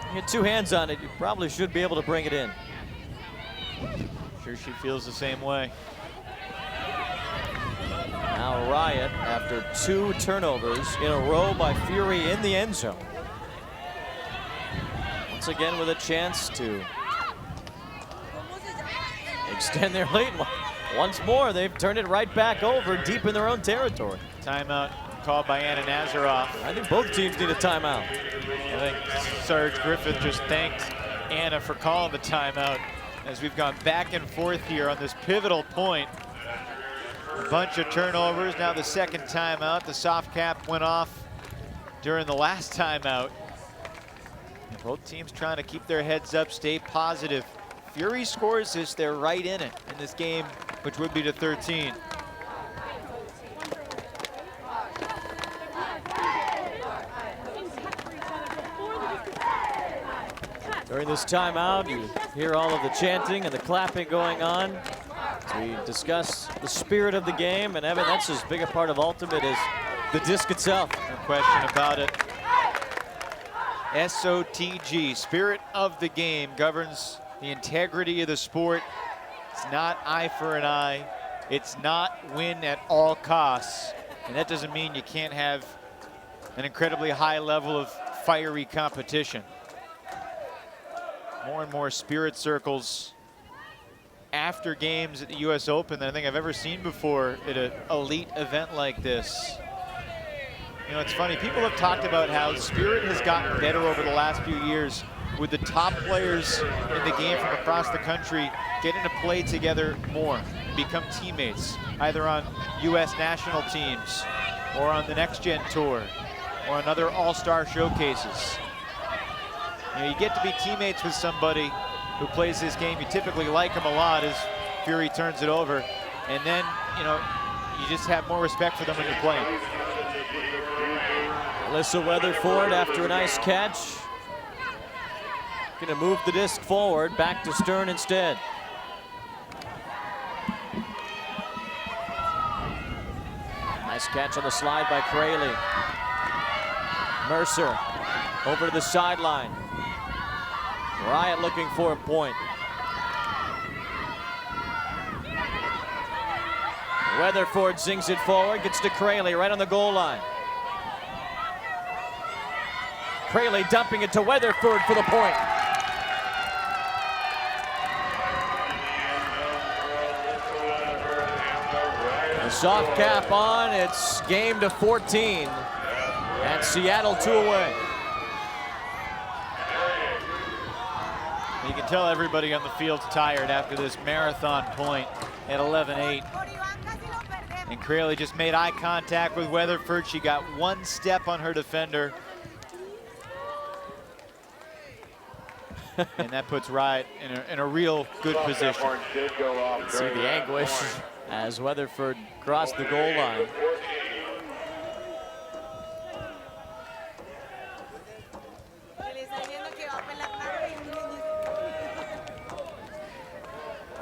You get two hands on it, you probably should be able to bring it in. Sure she feels the same way. Now Riot, after 2 turnovers in a row by Fury in the end zone. Once again with a chance to extend their lead. Once more, they've turned it right back over deep in their own territory. Timeout called by Anna Nazaroff. I think both teams need a timeout. I think Sarge Griffith just thanked Anna for calling the timeout as we've gone back and forth here on this pivotal point. A bunch of turnovers, now the second timeout. The soft cap went off during the last timeout. And both teams trying to keep their heads up, stay positive. Fury scores this, they're right in it in this game, which would be to 13. During this timeout, you hear all of the chanting and the clapping going on as we discuss the spirit of the game. And Evan, that's as big a part of Ultimate as the disc itself. No question about it. SOTG, spirit of the game, governs the integrity of the sport. It's not eye for an eye. It's not win at all costs. And that doesn't mean you can't have an incredibly high level of fiery competition. More and more spirit circles after games at the US Open than I think I've ever seen before at an elite event like this. You know, it's funny, people have talked about how spirit has gotten better over the last few years with the top players in the game from across the country getting to play together more, become teammates, either on US national teams or on the Next Gen Tour or on other all-star showcases. You know, you get to be teammates with somebody who plays this game. You typically like them a lot as Fury turns it over. And then, you know, you just have more respect for them when you're playing. Alyssa Weatherford after a nice catch. Gonna move the disc forward, back to Stern instead. Nice catch on the slide by Crayley. Mercer over to the sideline. Riot looking for a point. Weatherford zings it forward, gets to Crayley right on the goal line. Crayley dumping it to Weatherford for the point. The soft cap on, it's game to 14. And Seattle 2 away. You can tell everybody on the field's tired after this marathon point at 11-8. And Crayley just made eye contact with Weatherford. She got one step on her defender. And that puts Riot in a real good position. See the anguish as Weatherford crossed the goal line.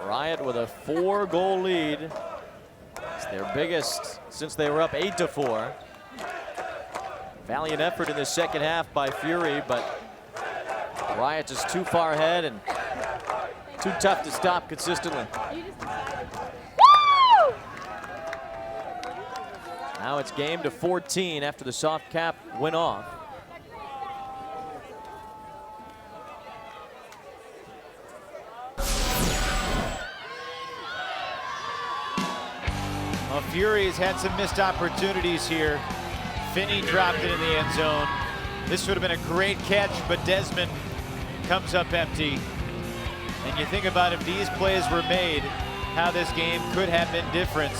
Riot with a 4-goal lead. It's Their biggest since they were up 8-4. Valiant effort in the second half by Fury, but Riot just too far ahead and too tough to stop consistently. Now it's game to 14 after the soft cap went off. Well, Fury has had some missed opportunities here. Finney dropped it in the end zone. This would have been a great catch, but Desmond comes up empty. And you think about if these plays were made, how this game could have been different.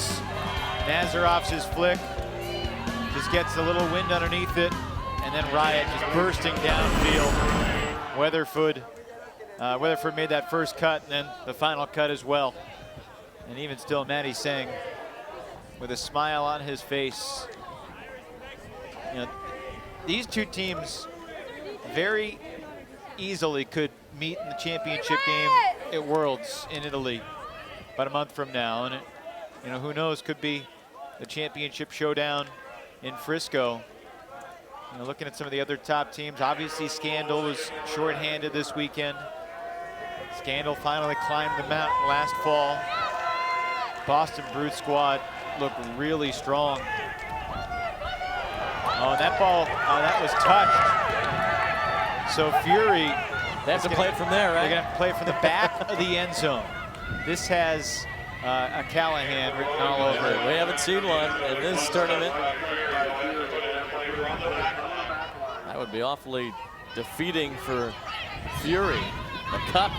Nazarov's his flick, just gets a little wind underneath it, and then Riot just bursting downfield. Weatherford made that first cut, and then the final cut as well. And even still, Matty Sang with a smile on his face. You know, these two teams very easily could meet in the championship game at Worlds in Italy about a month from now, and you know, who knows, could be the championship showdown in Frisco. You know, looking at some of the other top teams, obviously Scandal was shorthanded this weekend. Scandal finally climbed the mountain last fall. Boston Brute squad looked really strong. Oh, that ball, that was touched. So Fury, they have to play it from there, right? They're gonna have to play it from the back of the end zone. This has a Callahan written all over it. We haven't seen one in this tournament. That would be awfully defeating for Fury. The cup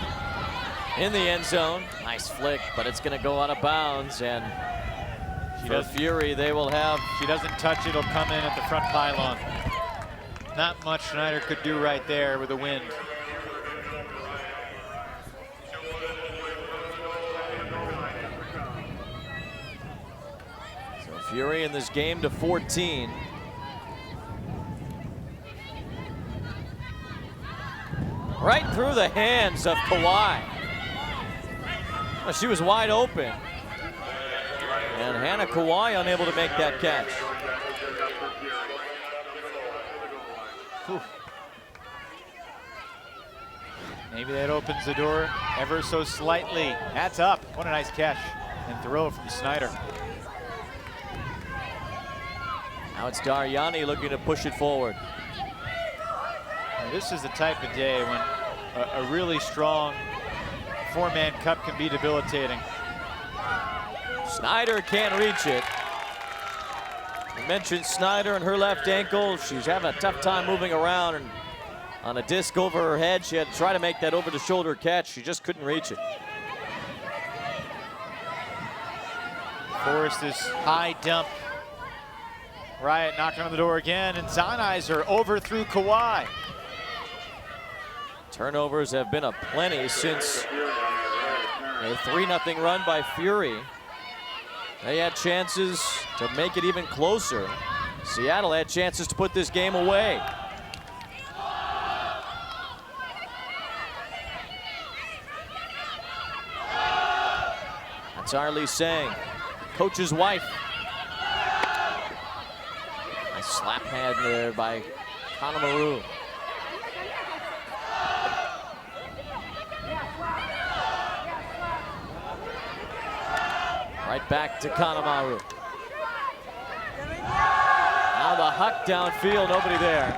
in the end zone. Nice flick, but it's going to go out of bounds. And for Fury, they will have... She doesn't touch it, it'll come in at the front pylon. Not much Schneider could do right there with the wind. So Fury in this game to 14. Right through the hands of Kawhi. Well, she was wide open. And Hannah Kawhi unable to make that catch. Whew. Maybe that opens the door ever so slightly. That's up. What a nice catch and throw from Snyder. Now it's Dariani looking to push it forward. This is the type of day when a really strong four-man cup can be debilitating. Snyder can't reach it. You mentioned Snyder and her left ankle. She's having a tough time moving around, and on a disc over her head, she had to try to make that over-the-shoulder catch. She just couldn't reach it. Forrest this high dump. Riot knocking on the door again, and Sennheiser overthrew Kawhi. Turnovers have been aplenty since a 3-0 run by Fury. They had chances to make it even closer. Seattle had chances to put this game away. That's Arlie Sang, coach's wife. Nice slap hand there by Kanemaru. Right back to Kanemaru. Now the huck downfield, nobody there.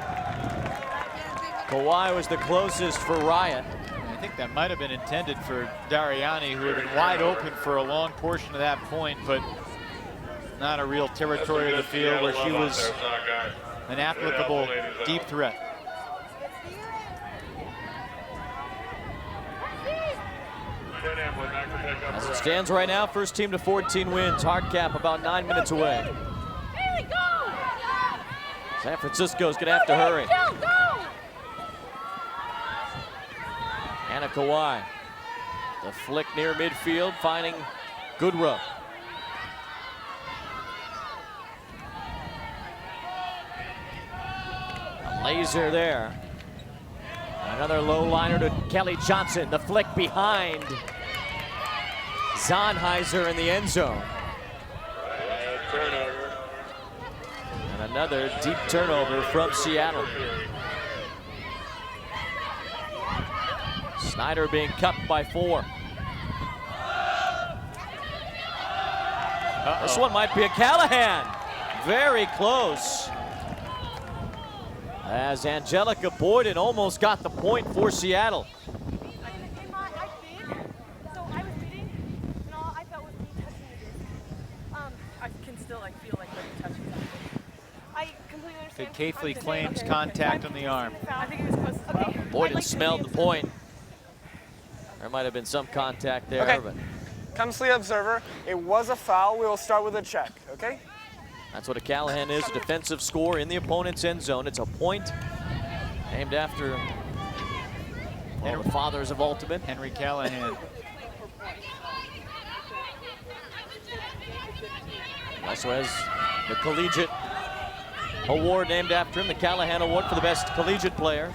Kawhi was the closest for Riot. I think that might have been intended for Dariani, who had been wide open for a long portion of that point, but not a real territory of the field where she was an applicable deep threat. As it stands right now, first team to 14 wins. Hard cap about 9 minutes away. San Francisco's gonna have to hurry. Hannah Kawhi. The flick near midfield, finding Goodrow. A laser there. Another low liner to Kelly Johnson. The flick behind Sennheiser in the end zone. Another deep turnover from Seattle. Snyder being cupped by 4. This one might be a Callahan. Very close. As Angelica Boyden almost got the point for Seattle. Kafley claims contact on the arm. Boyden smelled the point. There might have been some contact there, Okay. but Comes to the observer. It was a foul. We will start with a check, okay? that's what a Callahan is, a defensive score in the opponent's end zone. It's a point named after one of the fathers of Ultimate, Henry Callahan. He also has the collegiate award named after him, the Callahan Award for the best collegiate player.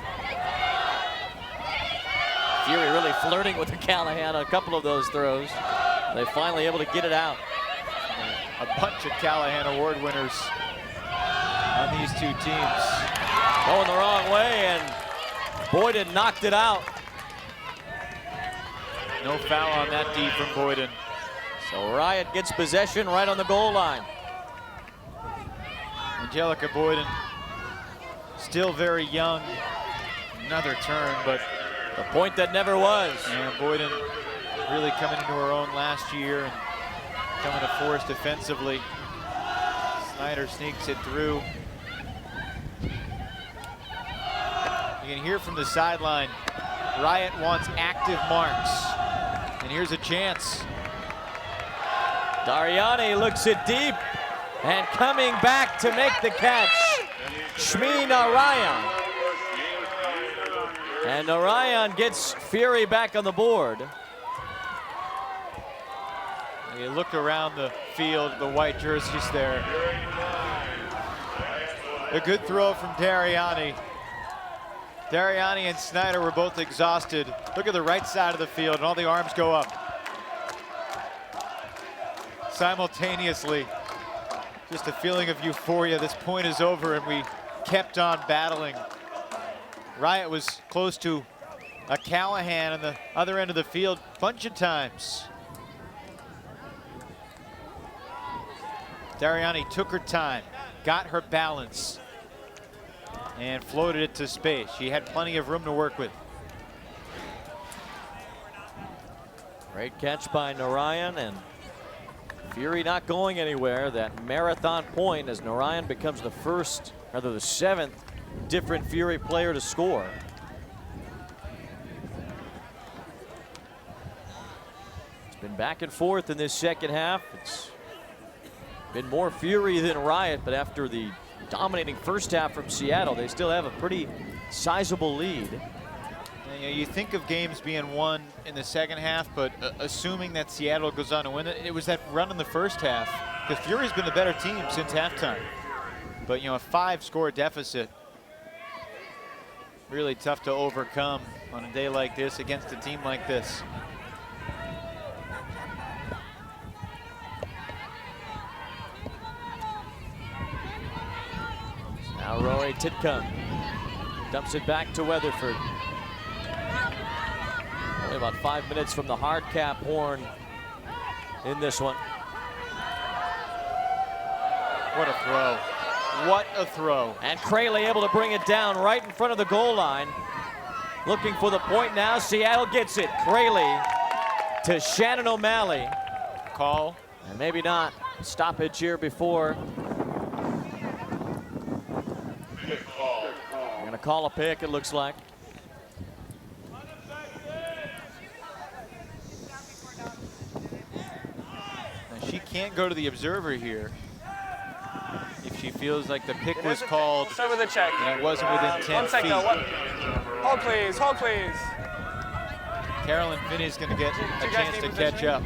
Fury really flirting with the Callahan on a couple of those throws. They finally able to get it out. A bunch of Callahan Award winners on these two teams. Going the wrong way, and Boyden knocked it out. No foul on that D from Boyden. So Riot gets possession right on the goal line. Angelica Boyden, still very young. Another turn, but the point that never was. And Boyden really coming into her own last year and coming to force defensively. Snyder sneaks it through. You can hear from the sideline, Riot wants active marks. And here's a chance. Dariani looks it deep and coming back to make the catch. Shmi Narayan. And Narayan gets Fury back on the board. You look around the field, the white jerseys there. A good throw from Dariani. Dariani and Snyder were both exhausted. Look at the right side of the field and all the arms go up. Simultaneously, just a feeling of euphoria. This point is over and we kept on battling. Riot was close to a Callahan on the other end of the field a bunch of times. Dariani took her time, got her balance, and floated it to space. She had plenty of room to work with. Great catch by Narayan, and Fury not going anywhere. That marathon point as Narayan becomes the first, rather the 7th different Fury player to score. It's been back and forth in this second half. It's been more Fury than Riot, but after the dominating first half from Seattle, they still have a pretty sizable lead. And, you think of games being won in the second half, but assuming that Seattle goes on to win it, it was that run in the first half. Because Fury's been the better team since halftime. But a 5-score deficit, really tough to overcome on a day like this against a team like this. Now Rory Titcomb dumps it back to Weatherford. Only about 5 minutes from the hard cap horn in this one. What a throw. What a throw. And Crayley able to bring it down right in front of the goal line. Looking for the point now. Seattle gets it. Crayley to Shannon O'Malley. Call. And maybe not. Stoppage here before. We're going to call a pick, it looks like. Now she can't go to the observer here if she feels like the pick was called. Start with a check. And it wasn't within 10 1 second. feet. Hold please, hold please. Carolyn Finney's going to get a you guys chance need to positioning? catch up.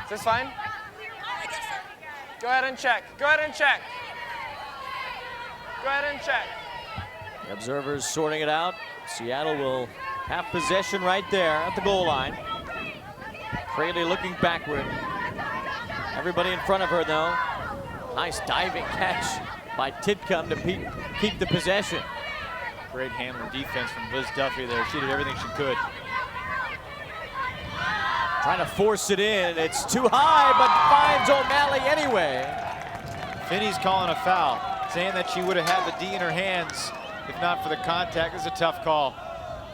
Is this fine? Go ahead and check. Go ahead and check. Go ahead and check. The observers sorting it out. Seattle will have possession right there at the goal line. Fraley looking backward. Everybody in front of her, though. Nice diving catch by Titcomb to keep the possession. Great handler defense from Liz Duffy there. She did everything she could. Trying to force it in. It's too high, but finds O'Malley anyway. Finney's calling a foul, saying that she would have had the D in her hands if not for the contact. It's a tough call.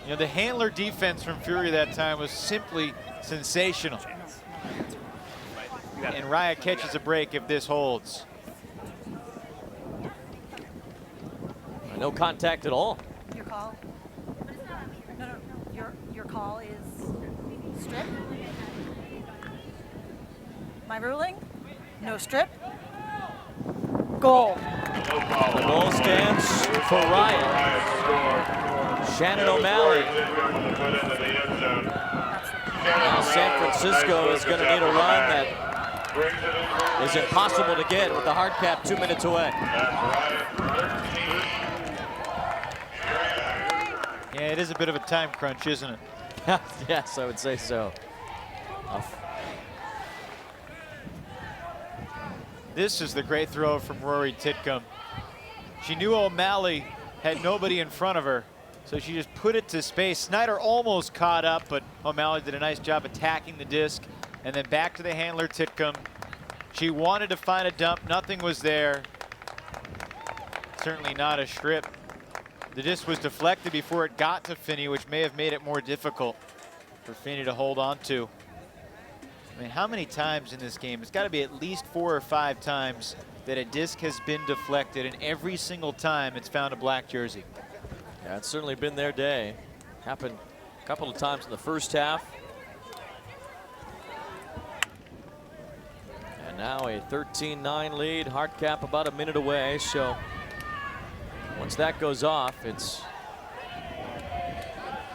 You know, the handler defense from Fury that time was simply sensational. And Riot catches a break if this holds. No contact at all. Your call? No. Your call is strip. My ruling? No strip. Goal. The goal stands for Riot. Shannon O'Malley. Now San Francisco is going to need a run that is impossible to get with the hard cap 2 minutes away. Yeah, it is a bit of a time crunch, isn't it? Yes, I would say so. This is the great throw from Rory Titcomb. She knew O'Malley had nobody in front of her, so she just put it to space. Snyder almost caught up, but O'Malley did a nice job attacking the disc. And then back to the handler, Titcomb. She wanted to find a dump. Nothing was there. Certainly not a strip. The disc was deflected before it got to Finney, which may have made it more difficult for Finney to hold on to. I mean, how many times in this game? It's got to be at least 4 or 5 times that a disc has been deflected, and every single time it's found a black jersey. Yeah, it's certainly been their day. Happened a couple of times in the first half. And now a 13-9 lead. Hard cap about a minute away, so once that goes off, it's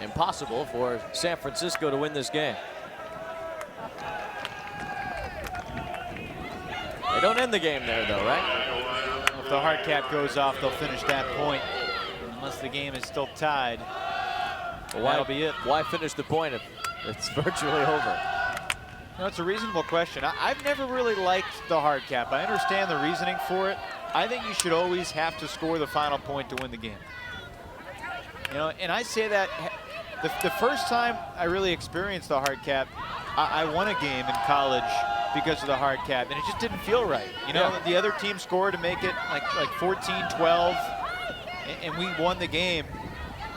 impossible for San Francisco to win this game. They don't end the game there, though, right? If the hard cap goes off, they'll finish that point. Unless the game is still tied, well, that'll be it. Why finish the point if it's virtually over? No, it's a reasonable question. I've never really liked the hard cap. I understand the reasoning for it. I think you should always have to score the final point to win the game. You know, and I say that the first time I really experienced the hard cap, I won a game in college because of the hard cap, and it just didn't feel right. You know, the other team scored to make it like 14-12, and we won the game.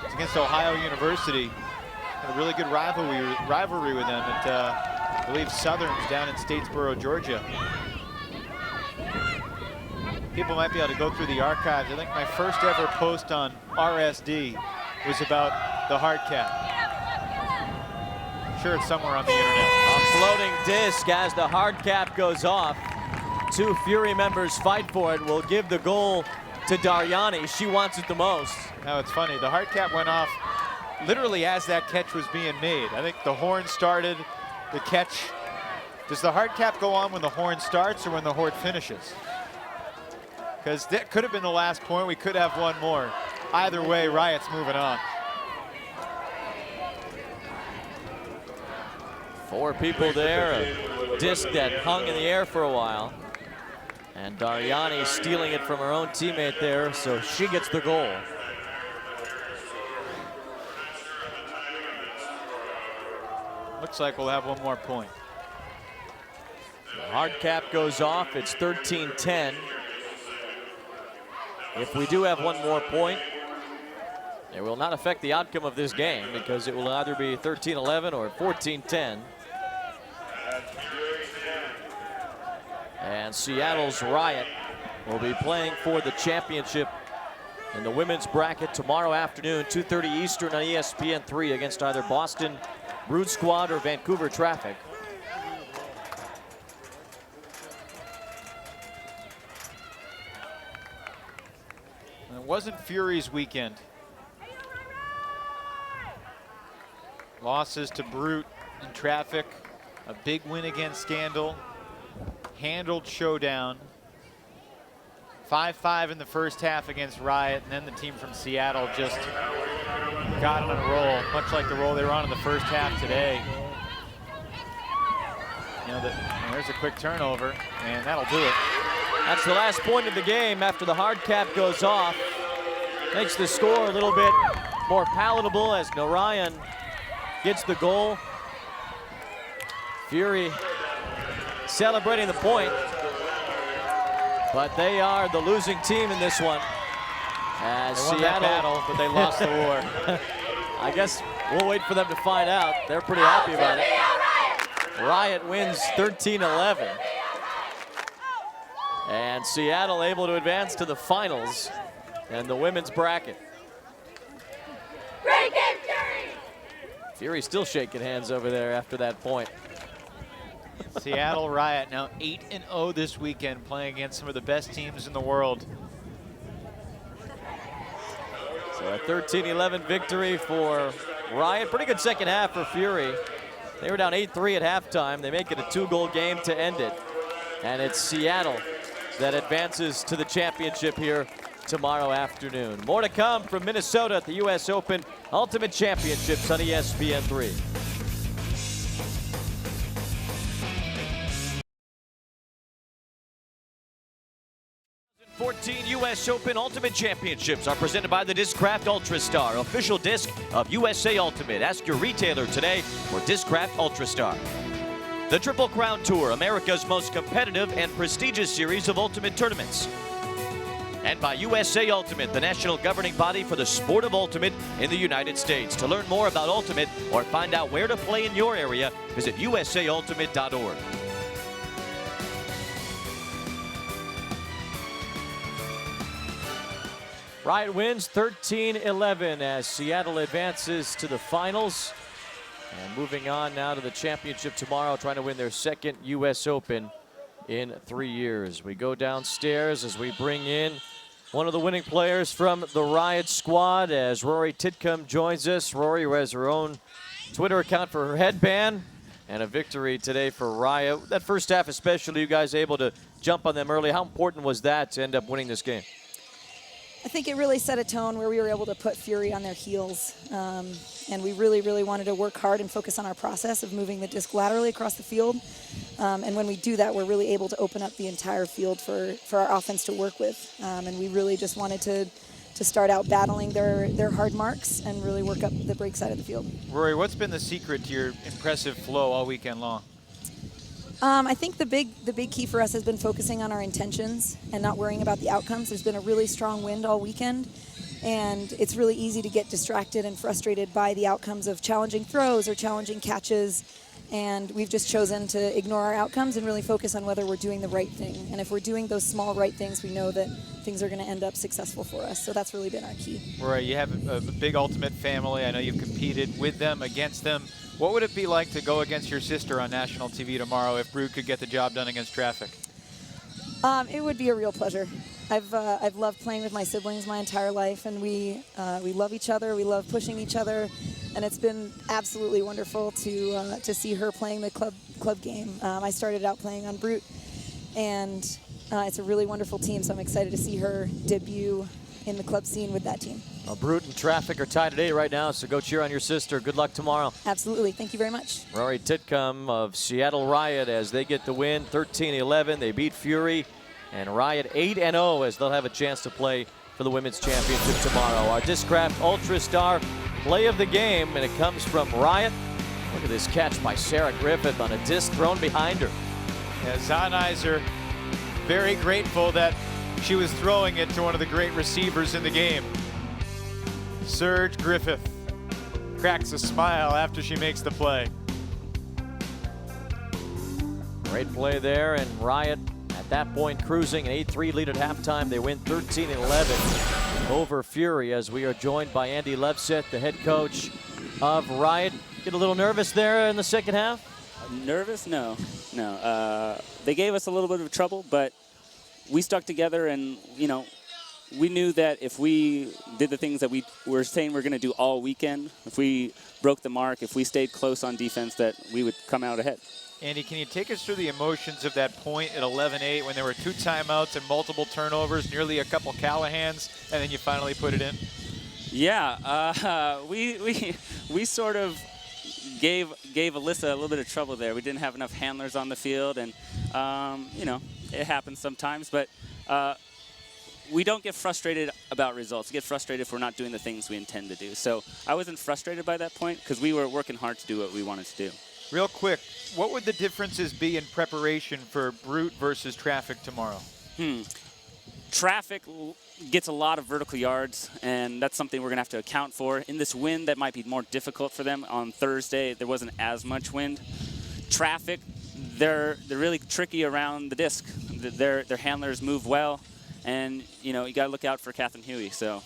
It's against Ohio University. Had a really good rivalry with them at, I believe, Southern's down in Statesboro, Georgia. People might be able to go through the archives. I think my first ever post on RSD was about the hard cap. I'm sure it's somewhere on the internet. A floating disc as the hard cap goes off. 2 Fury members fight for it. Will give the goal to Dariani. She wants it the most. Now it's funny, the hard cap went off literally as that catch was being made. I think the horn started, the catch. Does the hard cap go on when the horn starts or when the horn finishes? Because that could have been the last point. We could have one more. Either way, Riot's moving on. 4 people there, a disc that hung in the air for a while. And Dariani stealing it from her own teammate there, so she gets the goal. Looks like we'll have one more point. The hard cap goes off, it's 13-10. If we do have one more point, it will not affect the outcome of this game because it will either be 13-11 or 14-10. And Seattle's Riot will be playing for the championship in the women's bracket tomorrow afternoon, 2:30 Eastern on ESPN 3 against either Boston Brood Squad or Vancouver Traffic. And it wasn't Fury's weekend. Losses to Brute and Traffic, a big win against Scandal, handled showdown. 5-5 in the first half against Riot, and then the team from Seattle just got on a roll, much like the roll they were on in the first half today. And there's a quick turnover, and that'll do it. That's the last point of the game after the hard cap goes off. Makes the score a little bit more palatable as Narayan gets the goal. Fury celebrating the point, but they are the losing team in this one. As They won that battle, but they lost the war. I guess we'll wait for them to find out. They're pretty happy about it. Riot wins 13-11. And Seattle able to advance to the finals and the women's bracket. Great game, Fury! Fury still shaking hands over there after that point. Seattle Riot now 8-0 this weekend, playing against some of the best teams in the world. So a 13-11 victory for Riot. Pretty good second half for Fury. They were down 8-3 at halftime. They make it a 2-goal game to end it. And it's Seattle that advances to the championship here tomorrow afternoon. More to come from Minnesota at the US Open Ultimate Championships on ESPN 3. 14 US Open Ultimate Championships are presented by the Discraft Ultrastar, official disc of USA Ultimate. Ask your retailer today for Discraft Ultrastar. The Triple Crown Tour, America's most competitive and prestigious series of ultimate tournaments. And by USA Ultimate, the national governing body for the sport of ultimate in the United States. To learn more about Ultimate or find out where to play in your area, visit usaultimate.org. Riot wins 13-11 as Seattle advances to the finals. And moving on now to the championship tomorrow, trying to win their second US Open in 3 years. We go downstairs as we bring in one of the winning players from the Riot squad as Rory Titcomb joins us. Rory, who has her own Twitter account for her headband, and a victory today for Riot. That first half especially, you guys able to jump on them early. How important was that to end up winning this game? I think it really set a tone where we were able to put Fury on their heels. And we really, really wanted to work hard and focus on our process of moving the disc laterally across the field. And when we do that, we're really able to open up the entire field for our offense to work with. And we really just wanted to start out battling their hard marks and really work up the break side of the field. Rory, what's been the secret to your impressive flow all weekend long? I think the big key for us has been focusing on our intentions and not worrying about the outcomes. There's been a really strong wind all weekend, and it's really easy to get distracted and frustrated by the outcomes of challenging throws or challenging catches, and we've just chosen to ignore our outcomes and really focus on whether we're doing the right thing. And if we're doing those small right things, we know that things are going to end up successful for us. So that's really been our key. Rory, you have a big Ultimate family. I know you've competed with them, against them. What would it be like to go against your sister on national TV tomorrow if Brute could get the job done against Traffic? It would be a real pleasure. I've loved playing with my siblings my entire life, and we love each other. We love pushing each other, and it's been absolutely wonderful to see her playing the club game. I started out playing on Brute, and it's a really wonderful team. So I'm excited to see her debut in the club scene with that team. Well, Brute and Traffic are tied today right now, so go cheer on your sister. Good luck tomorrow. Absolutely. Thank you very much. Rory Titcomb of Seattle Riot as they get the win, 13-11. They beat Fury, and Riot 8-0 as they'll have a chance to play for the Women's Championship tomorrow. Our Discraft Ultra Star play of the game, and it comes from Riot. Look at this catch by Sarah Griffith on a disc thrown behind her. Yeah, Zahnizer very grateful that she was throwing it to one of the great receivers in the game. Serge Griffith cracks a smile after she makes the play. Great play there, and Riot at that point cruising an 8-3 lead at halftime. They win 13-11 over Fury as we are joined by Andy Levseth, the head coach of Riot. Get a little nervous there in the second half? Nervous? No. They gave us a little bit of trouble, but we stuck together, and, you know, we knew that if we did the things that we were saying we're going to do all weekend, if we broke the mark, if we stayed close on defense, that we would come out ahead. Andy, can you take us through the emotions of that point at 11-8 when there were 2 timeouts and multiple turnovers, nearly a couple Callahans, and then you finally put it in? Yeah, we sort of gave Alyssa a little bit of trouble there. We didn't have enough handlers on the field, and you know, it happens sometimes. But we don't get frustrated about results. We get frustrated if we're not doing the things we intend to do. So I wasn't frustrated by that point because we were working hard to do what we wanted to do. Real quick, what would the differences be in preparation for Brute versus Traffic tomorrow? Traffic gets a lot of vertical yards, and that's something we're going to have to account for. In this wind, that might be more difficult for them. On Thursday, there wasn't as much wind. Traffic, they're really tricky around the disc. Their handlers move well, and you know, you got to look out for Catherine Huey. So.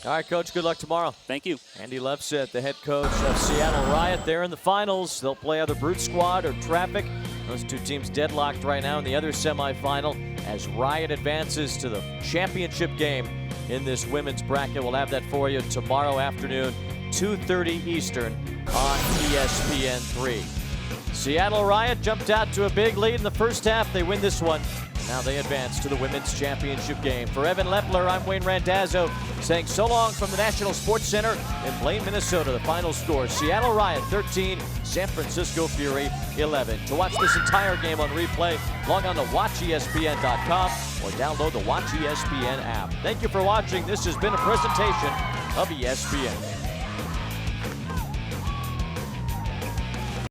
All right, Coach, good luck tomorrow. Thank you. Andy Lefset, the head coach of Seattle Riot. They're in the finals. They'll play either Brute Squad or Traffic. Those two teams deadlocked right now in the other semifinal as Riot advances to the championship game in this women's bracket. We'll have that for you tomorrow afternoon, 2:30 Eastern on ESPN3. Seattle Riot jumped out to a big lead in the first half. They win this one. Now they advance to the women's championship game. For Evan Lepler, I'm Wayne Randazzo saying so long from the National Sports Center in Blaine, Minnesota. The final score, Seattle Riot 13, San Francisco Fury 11. To watch this entire game on replay, log on to watchespn.com or download the Watch ESPN app. Thank you for watching. This has been a presentation of ESPN.